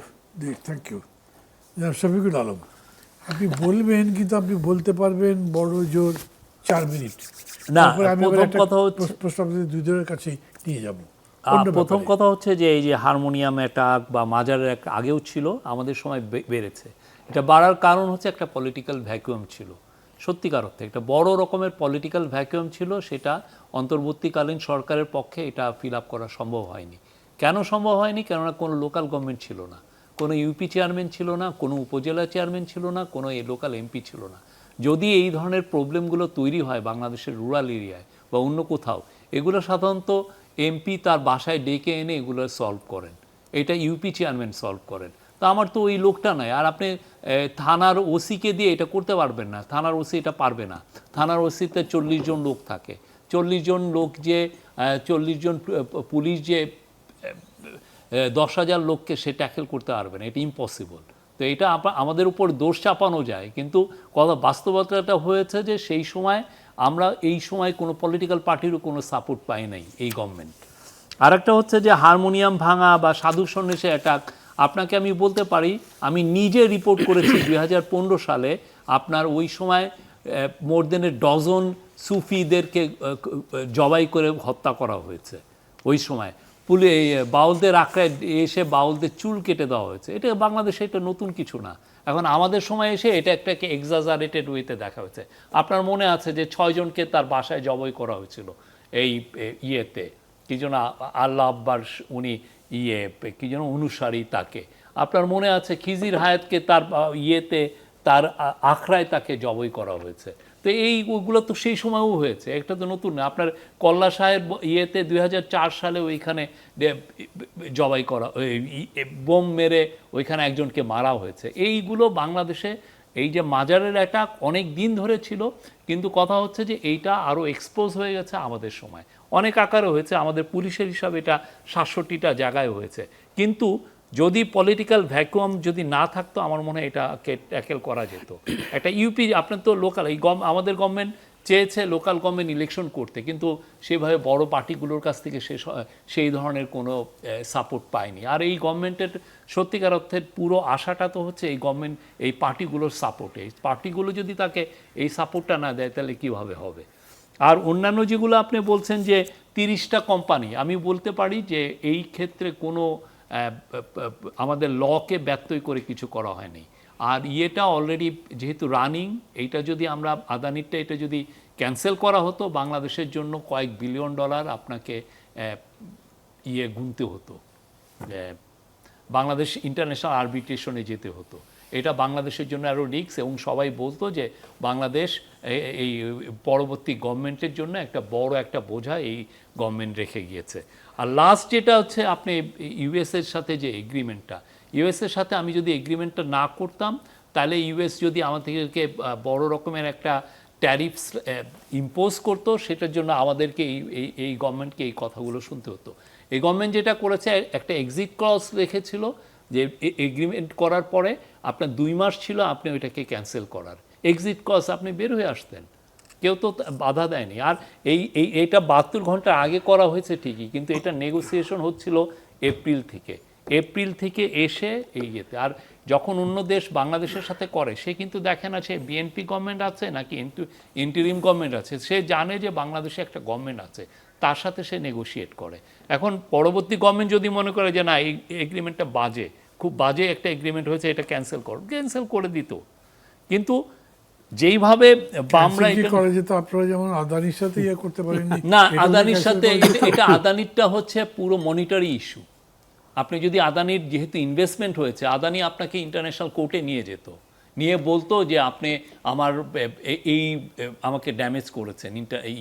জনাব শফিকুল আলম, আপনি বলবেন, কিন্তু আপনি বলতে পারবেন বড় জোর 4 মিনিট। না, আমি প্রথম কথা হচ্ছে প্রশ্ন আপনাদের দুজনের কাছে নিয়ে যাব। প্রথম কথা হচ্ছে যে এই যে হারমোনিয়াম অ্যাটাক বা মাজারের আগেও ছিল, আমাদের সময় বেড়েছে। এটা বাড়ার কারণ হচ্ছে একটা পলিটিক্যাল ভ্যাকুয়াম ছিল, সত্যিকার অর্থে একটা বড় রকমের পলিটিক্যাল ভ্যাকুয়াম ছিল। সেটা অন্তর্বর্তীকালীন সরকারের পক্ষে এটা ফিল আপ করা সম্ভব হয়নি। কেন সম্ভব হয়নি? কেননা কোনো লোকাল গভর্নমেন্ট ছিল না, কোনো ইউপি চেয়ারম্যান ছিল না, কোনো উপজেলা চেয়ারম্যান ছিল না, কোনো লোকাল এমপি ছিল না। যদি এই ধরনের প্রবলেমগুলো তৈরি হয় বাংলাদেশের রুরাল এরিয়ায় বা অন্য কোথাও, এগুলো সাধারণত এমপি তার বাসায় ডেকে এনে এগুলো সলভ করেন, এটা ইউপি চেয়ারম্যান সলভ করেন। তা আমার তো ওই লোকটা নাই। আর আপনি থানার ওসিকে দিয়ে এটা করতে পারবেন না, থানার ওসি এটা পারবে না। থানার ওসিতে 40 জন লোক থাকে, 40 জন লোক যে 40 জন পুলিশ যে 10,000 লোককে সে ট্যাকেল করতে পারবে না, এটা ইম্পসিবল। তো এটা আমাদের উপর দোষ চাপানো যায়, কিন্তু বাস্তবতাটা হয়েছে যে সেই সময় আমরা এই সময় কোনো পলিটিক্যাল পার্টিরও কোনো সাপোর্ট পাই নাই এই গভর্নমেন্ট। আর একটা হচ্ছে যে হারমোনিয়াম ভাঙা বা সাধু সন্ন্যাসী অ্যাটাক, আপনাকে আমি বলতে পারি, আমি নিজে রিপোর্ট করেছি 2015 সালে আপনার ওই সময় মোর দেন ডজন সুফিদেরকে জবাই করে হত্যা করা হয়েছে ওই সময়। বাউলদের আঁকড়ায় এসে বাউলদের চুল কেটে দেওয়া হয়েছে। এটা বাংলাদেশে এটা নতুন কিছু না। এখন আমাদের সময় এসে এটা একটাকে এক্সাজারেটেড ওয়েতে দেখা হয়েছে। আপনার মনে আছে যে 6 জনকে তার বাসায় জবাই করা হয়েছিল এই ইয়েতে, কি যেন আল্লাহ আব্বার উনি কি যেন অনুসারী তাকে। আপনার মনে আছে খিজির হায়াতকে তার ইয়েতে তার আখড়ায় তাকে জবাই করা হয়েছে। তো ওগুলো তো সেই সময়ও হয়েছে, একটা তো নতুন না। আপনার কল্লা শাহের ইয়েতে 2004 সালে ওইখানে জবাই করা, বোম মেরে ওইখানে একজনকে মারা হয়েছে। এইগুলো বাংলাদেশে এই যে মাজারের অ্যাটাক অনেক দিন ধরে ছিল, কিন্তু কথা হচ্ছে যে এইটা আরও এক্সপোজ হয়ে গেছে আমাদের সময়, অনেক আকারে হয়েছে। আমাদের পুলিশের হিসাবে এটা 67টা জায়গায় হয়েছে। কিন্তু যদি পলিটিক্যাল ভ্যাকুয়াম যদি না থাকতো, আমার মনে হয় এটাকে ট্যাকেল করা যেত। একটা ইউপি, আপনার তো লোকাল, আমাদের গভর্নমেন্ট চেয়েছে লোকাল গভর্নমেন্ট ইলেকশন করতে, কিন্তু সেভাবে বড় পার্টিগুলোর কাছ থেকে সেই ধরনের কোনো সাপোর্ট পায়নি। আর এই গভর্নমেন্টের সত্যিকার অর্থের পুরো আশাটা তো হচ্ছে এই গভর্নমেন্ট, এই পার্টিগুলোর সাপোর্টে। এই পার্টিগুলো যদি তাকে এই সাপোর্টটা না দেয়, তাহলে কীভাবে হবে? আর অন্যান্য যেগুলো আপনি বলছেন যে 30টা কোম্পানি, আমি বলতে পারি যে এই ক্ষেত্রে কোনো আমাদের লকে ব্যত্যয় করে কিছু করা হয়নি। আর ইয়েটা অলরেডি যেহেতু রানিং, এইটা যদি আমরা আদানিরটা এটা যদি ক্যান্সেল করা হতো, বাংলাদেশের জন্য কয়েক বিলিয়ন ডলার আপনাকে গুনতে হতো, বাংলাদেশ ইন্টারন্যাশনাল আরবিট্রেশনে যেতে হতো। এটা বাংলাদেশের জন্য আরও রিস্ক, এবং সবাই বলতো যে বাংলাদেশ এই পরবর্তী গভর্নমেন্টের জন্য একটা বড় একটা বোঝা এই গভর্নমেন্ট রেখে গিয়েছে। আর লাস্ট যেটা হচ্ছে আপনি ইউএসের সাথে যে এগ্রিমেন্টটা, ইউএসের সাথে আমি যদি এগ্রিমেন্টটা না করতাম, তাহলে ইউএস যদি আমাদেরকে বড় রকমের একটা ট্যারিফস ইম্পোজ করতো, সেটার জন্য আমাদেরকে এই গভর্নমেন্টকে এই কথাগুলো শুনতে হতো। এই গভর্নমেন্ট যেটা করেছে, একটা এক্সিট ক্লজ রেখেছিল যে এগ্রিমেন্ট করার পরে আপনার 2 মাস ছিল আপনি ওইটাকে ক্যান্সেল করার। এক্সিট ক্লজ আপনি বের হয়ে আসতেন, কেউ তো বাধা দেয়নি। আর এইটা 72 ঘন্টা আগে করা হয়েছে ঠিকই, কিন্তু এটা নেগোসিয়েশন হচ্ছিল এপ্রিল থেকে এসে এই ইয়েতে। আর যখন অন্য দেশ বাংলাদেশের সাথে করে, সে কিন্তু দেখে না সে বিএনপি গভর্নমেন্ট আছে নাকি ইন্টারিম গভর্নমেন্ট আছে, সে জানে যে বাংলাদেশে একটা গভর্নমেন্ট আছে, তার সাথে সে নেগোশিয়েট করে। এখন পরবর্তী গভর্নমেন্ট যদি মনে করে যে না, এই এগ্রিমেন্টটা বাজে, খুব বাজে একটা এগ্রিমেন্ট হয়েছে, এটা ক্যান্সেল করে দিত। কিন্তু যেইভাবে বামরা করা যেত, আপনারা যেমন আদানির সাথে ইয়ে করতে পারেননি না, আদানির সাথে এটা আদানিরটা হচ্ছে পুরো মনিটারি ইস্যু। আপনি যদি আদানির যেহেতু ইনভেস্টমেন্ট হয়েছে, আদানি আপনাকে ইন্টারন্যাশনাল কোর্টে নিয়ে যেত, নিয়ে বলতো যে আপনি আমাকে ড্যামেজ করেছেন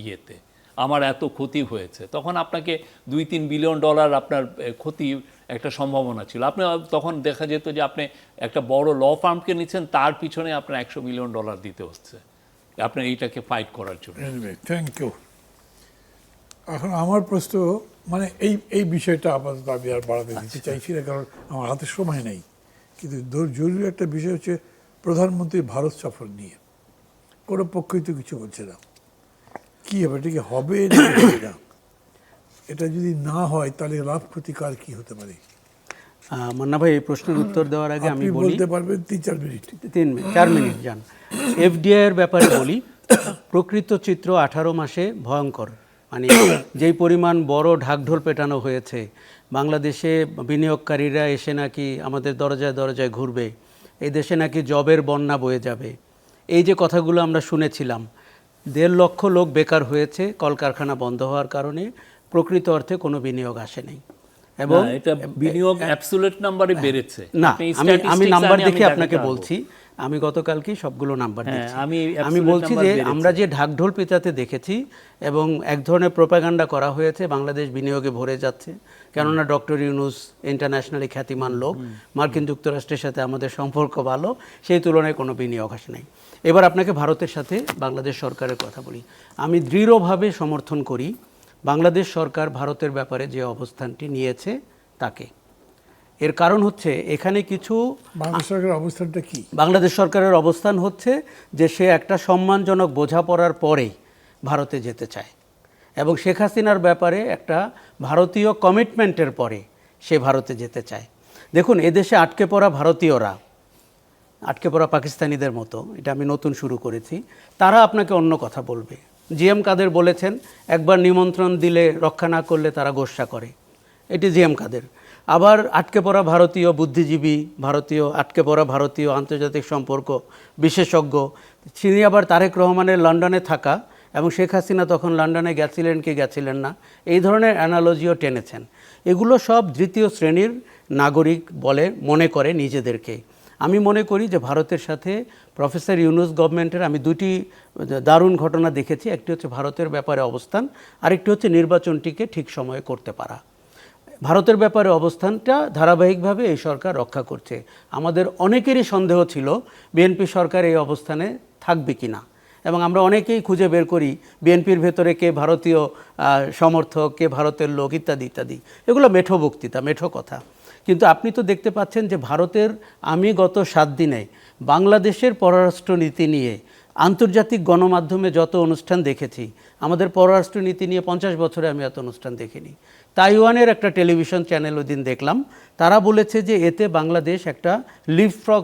ইয়েতে, আমার এত ক্ষতি হয়েছে, তখন আপনাকে 2-3 বিলিয়ন ডলার আপনার ক্ষতি একটা সম্ভাবনা ছিল। আপনি তখন দেখা যেত যে আপনি একটা বড় ল ফার্মকে নিচ্ছেন, তার পিছনে আপনার 100 মিলিয়ন ডলার দিতে হচ্ছে আপনার এইটাকে ফাইট করার জন্য। Thank you. এখন আমার প্রশ্ন, মানে এই বিষয়টা আপাতত আমি আর বাড়াতে দিতে চাইছি না, কারণ আমার হাতে সময় নেই। কিন্তু জরুরি একটা বিষয় হচ্ছে প্রধানমন্ত্রী ভারত সফর নিয়ে কোনো পক্ষই তো কিছু বলছে না। কী হবে, এটা কি হবে না? এটা যদি না হয়, তাহলে লাভ ক্ষতিকার কি হতে পারে? মান্না ভাই, এই প্রশ্নের উত্তর দেওয়ার আগে আমি বলতে পারবেন 3-4 মিনিট? 4 মিনিট যান। এফডিআই এর ব্যাপারে বলি, প্রকৃত চিত্র 18 মাসে ভয়ঙ্কর। মানে যেই পরিমাণ বড় ঢাকঢোল পেটানো হয়েছে, বাংলাদেশে বিনিয়োগকারীরা এসে নাকি আমাদের দরজায় দরজায় ঘুরবে, এই দেশে নাকি জবের বন্যা বয়ে যাবে, এই যে কথাগুলো আমরা শুনেছিলাম, 1.5 লক্ষ লোক বেকার হয়েছে কলকারখানা বন্ধ হওয়ার কারণে, প্রকৃত অর্থে কোনো বিনিয়োগ আসেনি। এবং এটা বিনিয়োগ অ্যাবসলিউট নাম্বারে বেড়েছে না, আমি নাম্বার দেখে আপনাকে বলছি, আমি গতকালকেই সবগুলো নাম্বার দিচ্ছি। আমি বলছি যে আমরা যে ঢাকঢোল পেটাতে দেখেছি এবং এক ধরনের প্রোপাগান্ডা করা হয়েছে, বাংলাদেশ বিনিয়োগে ভরে যাচ্ছে, কেননা ডক্টর ইউনূস ইন্টারন্যাশনালি খ্যাতিমান লোক, মার্কিন যুক্তরাষ্ট্রের সাথে আমাদের সম্পর্ক ভালো, সেই তুলনায় কোনো বিনিয়োগ আসে নাই। এবার আপনাকে ভারতের সাথে বাংলাদেশ সরকারের কথা বলি। আমি দৃঢ়ভাবে সমর্থন করি বাংলাদেশ সরকার ভারতের ব্যাপারে যে অবস্থানটি নিয়েছে তাকে। এর কারণ হচ্ছে এখানে কিছু বাংলাদেশ সরকারের অবস্থানটা কি? বাংলাদেশ সরকারের অবস্থান হচ্ছে যে সে একটা সম্মানজনক বোঝাপড়ার পরেই ভারতে যেতে চায়, এবং শেখ হাসিনার ব্যাপারে একটা ভারতীয় কমিটমেন্টের পরে সে ভারতে যেতে চায়। দেখুন, এদেশে আটকে পড়া ভারতীয়রা, আটকে পড়া পাকিস্তানিদের মতো, এটা আমি নতুন শুরু করেছি, তারা আপনাকে অন্য কথা বলবে। জিএম কাদের বলেছেন, একবার নিমন্ত্রণ দিলে রক্ষা না করলে তারা গোস্বা করে। এটি জিএম কাদের। আবার আটকে পড়া ভারতীয় বুদ্ধিজীবী, আটকে পড়া ভারতীয় আন্তর্জাতিক সম্পর্ক বিশেষজ্ঞ, তিনি আবার তারেক রহমানের লন্ডনে থাকা এবং শেখ হাসিনা তখন লন্ডনে গেছিলেন কি গেছিলেন না, এই ধরনের অ্যানালজিও টেনেছেন। এগুলো সব দ্বিতীয় শ্রেণীর নাগরিক বলে মনে করে নিজেদেরকে। আমি মনে করি যে ভারতের সাথে প্রফেসর ইউনূস গভর্নমেন্টের আমি দুটি দারুণ ঘটনা দেখেছি। একটি হচ্ছে ভারতের ব্যাপারে অবস্থান, আরেকটি হচ্ছে নির্বাচনটিকে ঠিক সময়ে করতে পারা। ভারতের ব্যাপারে অবস্থানটা ধারাবাহিকভাবে এই সরকার রক্ষা করছে। আমাদের অনেকেরই সন্দেহ ছিল বিএনপি সরকার এই অবস্থানে থাকবে কি না, এবং আমরা অনেকেই খুঁজে বের করি বিএনপির ভেতরে কে ভারতীয় সমর্থক, কে ভারতের লোক ইত্যাদি ইত্যাদি। এগুলো মেঠো বক্তৃতা, মেঠো কথা। কিন্তু আপনি তো দেখতে পাচ্ছেন যে ভারতের, আমি গত 7 দিনে বাংলাদেশের পররাষ্ট্রনীতি নিয়ে আন্তর্জাতিক গণমাধ্যমে যত অনুষ্ঠান দেখেছি, আমাদের পররাষ্ট্রনীতি নিয়ে 50 বছরে আমি এত অনুষ্ঠান দেখিনি। তাইওয়ানের একটা টেলিভিশন চ্যানেল ওই দিন দেখলাম, তারা বলেছে যে এতে বাংলাদেশ একটা লিপফ্রগ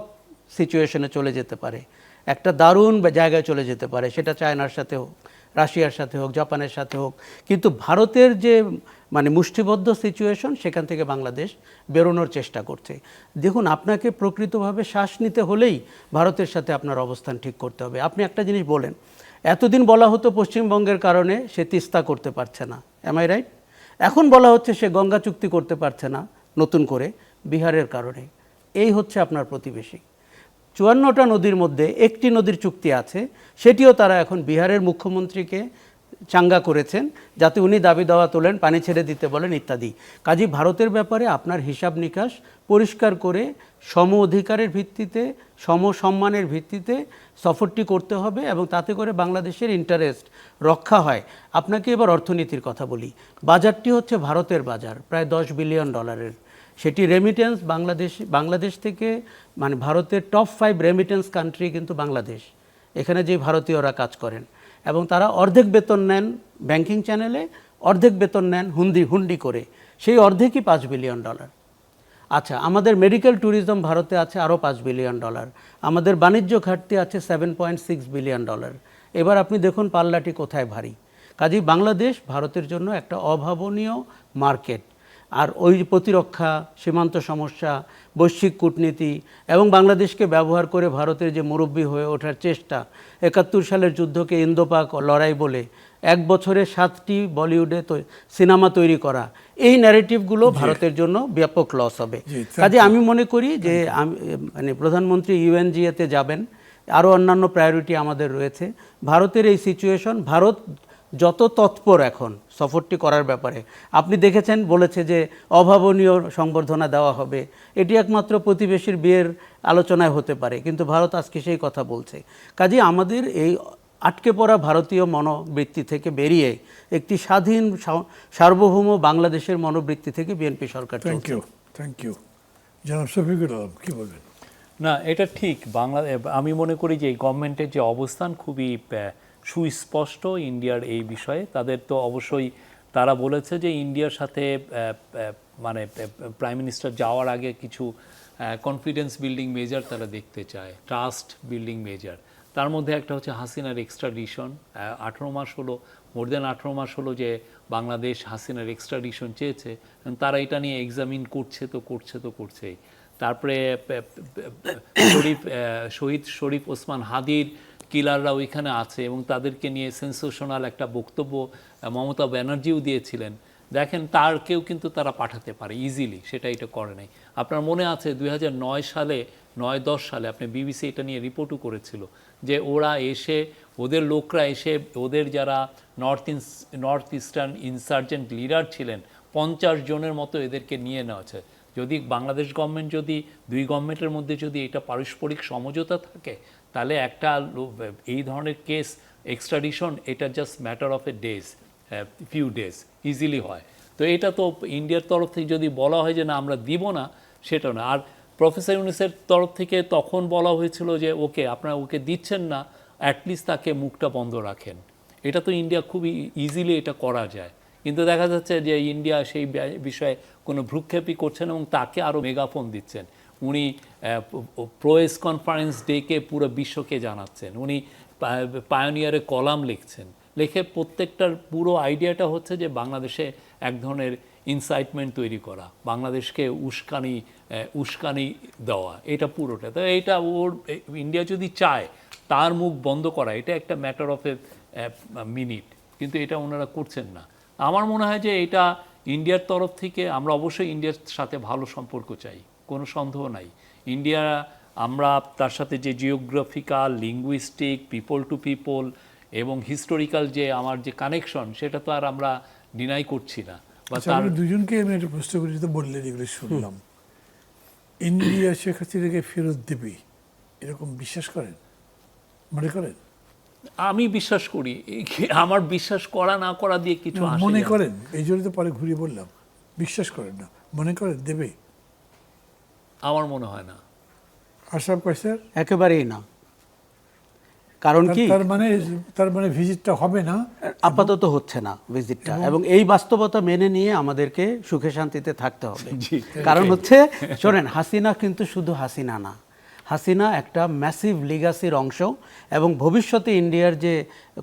সিচুয়েশনে চলে যেতে পারে, একটা দারুণ জায়গায় চলে যেতে পারে, সেটা চায়নার সাথে হোক, রাশিয়ার সাথে হোক, জাপানের সাথে হোক। কিন্তু ভারতের যে মানে মুষ্টিবদ্ধ সিচুয়েশন, সেখান থেকে বাংলাদেশ বেরোনোর চেষ্টা করছে। দেখুন, আপনাকে প্রকৃতভাবে শ্বাস নিতে হলেই ভারতের সাথে আপনার অবস্থান ঠিক করতে হবে। আপনি একটা জিনিস বলেন, এতদিন বলা হতো পশ্চিমবঙ্গের কারণে সে তিস্তা করতে পারছে না, এম আই রাইট? এখন বলা হচ্ছে সে গঙ্গা চুক্তি করতে পারছে না নতুন করে বিহারের কারণে। এই হচ্ছে আপনার প্রতিবেশী। 54টা নদীর মধ্যে একটি নদীর চুক্তি আছে, সেটিও তারা এখন বিহারের মুখ্যমন্ত্রীকে চাঙ্গা করেছেন যাতে উনি দাবি দাওয়া তোলেন, পানি ছেড়ে দিতে বলেন ইত্যাদি। কাজেই ভারতের ব্যাপারে আপনার হিসাব নিকাশ পরিষ্কার করে সম অধিকারের ভিত্তিতে, সমসম্মানের ভিত্তিতে সফরটি করতে হবে, এবং তাতে করে বাংলাদেশের ইন্টারেস্ট রক্ষা হয়। আপনাকে এবার অর্থনীতির কথা বলি। বাজারটি হচ্ছে ভারতের বাজার, প্রায় $10 বিলিয়ন। সেটি রেমিটেন্স বাংলাদেশ থেকে, মানে ভারতের টপ 5 রেমিটেন্স কান্ট্রি কিন্তু বাংলাদেশ। এখানে যে ভারতীয়রা কাজ করেন, এবং তারা অর্ধেক বেতন নেন ব্যাংকিং চ্যানেলে, অর্ধেক বেতন নেন হুন্ডি করে, সেই অর্ধেকই $5 বিলিয়ন। আচ্ছা, আমাদের মেডিকেল ট্যুরিজম ভারতে আছে আরও $5 বিলিয়ন। আমাদের বাণিজ্য ঘাটতি আছে $7.6 বিলিয়ন। এবার আপনি দেখুন পাল্লাটি কোথায় ভারী। কাজেই বাংলাদেশ ভারতের জন্য একটা অভাবনীয় মার্কেট। আর ওই প্রতিরক্ষা, সীমান্ত সমস্যা, বৈশ্বিক কূটনীতি এবং বাংলাদেশকে ব্যবহার করে ভারতের যে মুরব্বী হয়ে ওঠার চেষ্টা, 71 সালের যুদ্ধকে ইন্দো-পাক লড়াই বলে 1 বছরে 7টি বলিউডে সিনেমা তৈরি করা, এই ন্যারেটিভগুলো ভারতের জন্য ব্যাপক লস হবে। কাজে আমি মনে করি যে মানে প্রধানমন্ত্রী ইউএনজিএতে যাবেন, আরও অন্যান্য প্রায়োরিটি আমাদের রয়েছে। ভারতের এই সিচুয়েশন, ভারত যত তৎপর এখন সফরটি করার ব্যাপারে, আপনি দেখেছেন বলেছে যে অভাবনীয় সংবর্ধনা দেওয়া হবে, এটি একমাত্র প্রতিবেশীর বিয়ের আলোচনায় হতে পারে, কিন্তু ভারত আজকে সেই কথা বলছে। কাজে আমাদের এই আটকে পড়া ভারতীয় মনোবৃত্তি থেকে বেরিয়ে একটি স্বাধীন সার্বভৌম বাংলাদেশের মনোবৃত্তি থেকে বিএনপি সরকার চলছে। থ্যাংক ইউ জনাব শফিকুল আলম, কি বলবেন? না, এটা ঠিক। আমি মনে করি যে এই গভর্নমেন্টের যে অবস্থান খুবই সুস্পষ্ট ইন্ডিয়ার এই বিষয়ে। তাদের তো অবশ্যই, তারা বলেছে যে ইন্ডিয়ার সাথে মানে প্রাইম মিনিস্টার যাওয়ার আগে কিছু কনফিডেন্স বিল্ডিং মেজার তারা দেখতে চায়, ট্রাস্ট বিল্ডিং মেজার। তার মধ্যে একটা হচ্ছে হাসিনার এক্সট্রাডিশন। 18 মাস হলো, মোর দেন 18 মাস হলো যে বাংলাদেশ হাসিনার এক্সট্রাডিশন চেয়েছে, তারা এটা নিয়ে এক্সামিন করছেই। তারপরে শহীদ শরীফ ওসমান হাদির কিলাররা ওইখানে আছে এবং তাদেরকে নিয়ে সেন্সেশনাল একটা বক্তব্য মমতা ব্যানার্জিও দিয়েছিলেন। দেখেন, তারকেও কিন্তু তারা পাঠাতে পারে ইজিলি, সেটা এটা করে নাই। আপনার মনে আছে 2009 সালে, 9-10 সালে আপনি বিবিসি এটা নিয়ে রিপোর্টও করেছিল যে ওরা এসে, ওদের লোকরা এসে, ওদের যারা নর্থ ইস্টার্ন ইনসার্জেন্ট লিডার ছিলেন 50 জনের মতো এদেরকে নিয়ে নেওয়া আছে। যদি বাংলাদেশ গভর্নমেন্ট, যদি দুই গভর্নমেন্টের মধ্যে যদি এটা পারস্পরিক সমঝোতা থাকে, তাহলে একটা এই ধরনের কেস এক্সট্রাডিশন, এটা just matter of few days easily হয়। তো এটা তো ইন্ডিয়ার তরফ থেকে যদি বলা হয় যে না আমরা দিব না, সেটা না। আর প্রফেসর ইউনূসের তরফ থেকে তখন বলা হয়েছিল যে ওকে, আপনারা ওকে দিচ্ছেন না, অ্যাটলিস্ট তাকে মুখটা বন্ধ রাখেন। এটা তো ইন্ডিয়া খুবই ইজিলি এটা করা যায়, কিন্তু দেখা যাচ্ছে যে ইন্ডিয়া সেই বিষয়ে কোনো ভ্রুক্ষেপই করছেন এবং তাকে আরও মেগাফোন দিচ্ছেন। উনি প্রেস কনফারেন্স ডেকে পুরো বিশ্বকে জানাচ্ছেন, উনি পায়োনিয়ারে কলাম লিখছেন, লিখে প্রত্যেকটার পুরো আইডিয়াটা হচ্ছে যে বাংলাদেশে এক ধরনের ইনসাইটমেন্ট তৈরি করা, বাংলাদেশকে উস্কানি দেওয়া, এটা পুরোটা। তো এটা ইন্ডিয়া যদি চায় তার মুখ বন্ধ করা, এটা একটা ম্যাটার অফ এ মিনিট, কিন্তু এটা ওনারা করছেন না। আমার মনে হয় যে এটা ইন্ডিয়ার তরফ থেকে, আমরা অবশ্যই ইন্ডিয়ার সাথে ভালো সম্পর্ক চাই, কোনো সন্দেহ নাই। ইন্ডিয়া, আমরা তার সাথে যে geographical, linguistic, people to people এবং হিস্টোরিক্যাল যে আমার যে কানেকশন, সেটা তো আর আমরা ডিনাই করছি না। বা আচ্ছা, আমরা দুজনকে আমি একটা প্রশ্ন করি, তো বললেন, এগুলো শুনলাম। ইন্ডিয়া শেখ হাসিনাকে ফেরত দেবে এরকম বিশ্বাস করেন, মনে করেন? আমি বিশ্বাস করি, আমার বিশ্বাস করা না করা দিয়ে কিছু আসে মনে যায় না। করেন, এই জন্য তো পরে ঘুরিয়ে বললাম, বিশ্বাস করেন না, মনে করেন দেবে? আমার মনে হয় না। আশরাফ কয় স্যার? একেবারেই না। কারণ কি, তার মানে ভিজিটটা হবে না, আপাতত হচ্ছে না ভিজিটটা, এবং এই বাস্তবতা মেনে নিয়ে আমাদেরকে সুখে শান্তিতে থাকতে হবে। কারণ হচ্ছে, শোনেন, হাসিনা কিন্তু শুধু হাসিনা না, হাসিনা একটা ম্যাসিভ লিগাসির অংশ, এবং ভবিষ্যতে ইন্ডিয়ার যে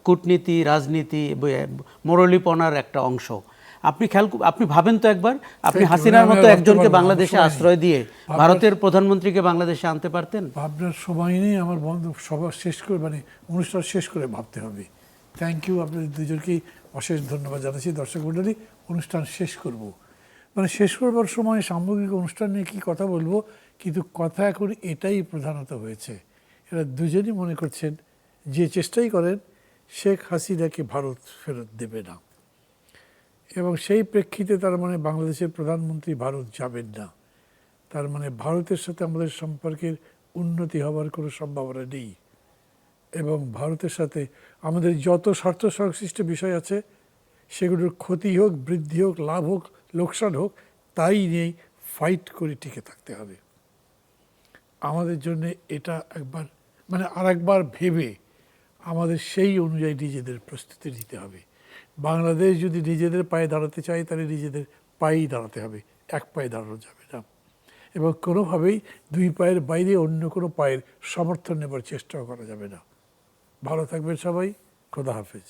কূটনীতি, রাজনীতি, মোরলীপনার একটা অংশ। আপনি ভাবেন তো একবার, আপনি হাসিনার মতো একজনকে বাংলাদেশে আশ্রয় দিয়ে ভারতের প্রধানমন্ত্রীকে বাংলাদেশে আনতে পারতেন? ভাবনার সময় নেই আমার বন্ধু, সভা শেষ করে, অনুষ্ঠান শেষ করে ভাবতে হবে। থ্যাংক ইউ, আপনাদের দুজনকেই অশেষ ধন্যবাদ জানাচ্ছি। দর্শক মণ্ডলী, অনুষ্ঠান শেষ করব, শেষ করবার সময় সামগ্রিক অনুষ্ঠান নিয়ে কী কথা বলবো, কিন্তু কথা এখন এটাই প্রধানত হয়েছে, এরা দুজনই মনে করছেন, যে চেষ্টাই করেন, শেখ হাসিনাকে ভারত ফেরত দেবে না, এবং সেই প্রেক্ষিতে তার মানে বাংলাদেশের প্রধানমন্ত্রী ভারত যাবেন না। তার মানে ভারতের সাথে আমাদের সম্পর্কের উন্নতি হওয়ার কোনো সম্ভাবনা নেই, এবং ভারতের সাথে আমাদের যত স্বার্থ সংশ্লিষ্ট বিষয় আছে, সেগুলোর ক্ষতি হোক, বৃদ্ধি হোক, লাভ হোক, লোকসান হোক, তাই নিয়েই ফাইট করে টিকে থাকতে হবে। আমাদের জন্য এটা একবার আর একবার ভেবে আমাদের সেই অনুযায়ী নিজেদের প্রস্তুতি নিতে হবে। বাংলাদেশ যদি নিজেদের পায়ে দাঁড়াতে চায়, তাহলে নিজেদের পায়েই দাঁড়াতে হবে, এক পায়ে দাঁড়ানো যাবে না, এবং কোনোভাবেই দুই পায়ের বাইরে অন্য কোনো পায়ের সমর্থন নেবার চেষ্টাও করা যাবে না। ভালো থাকবেন সবাই, খোদা হাফেজ।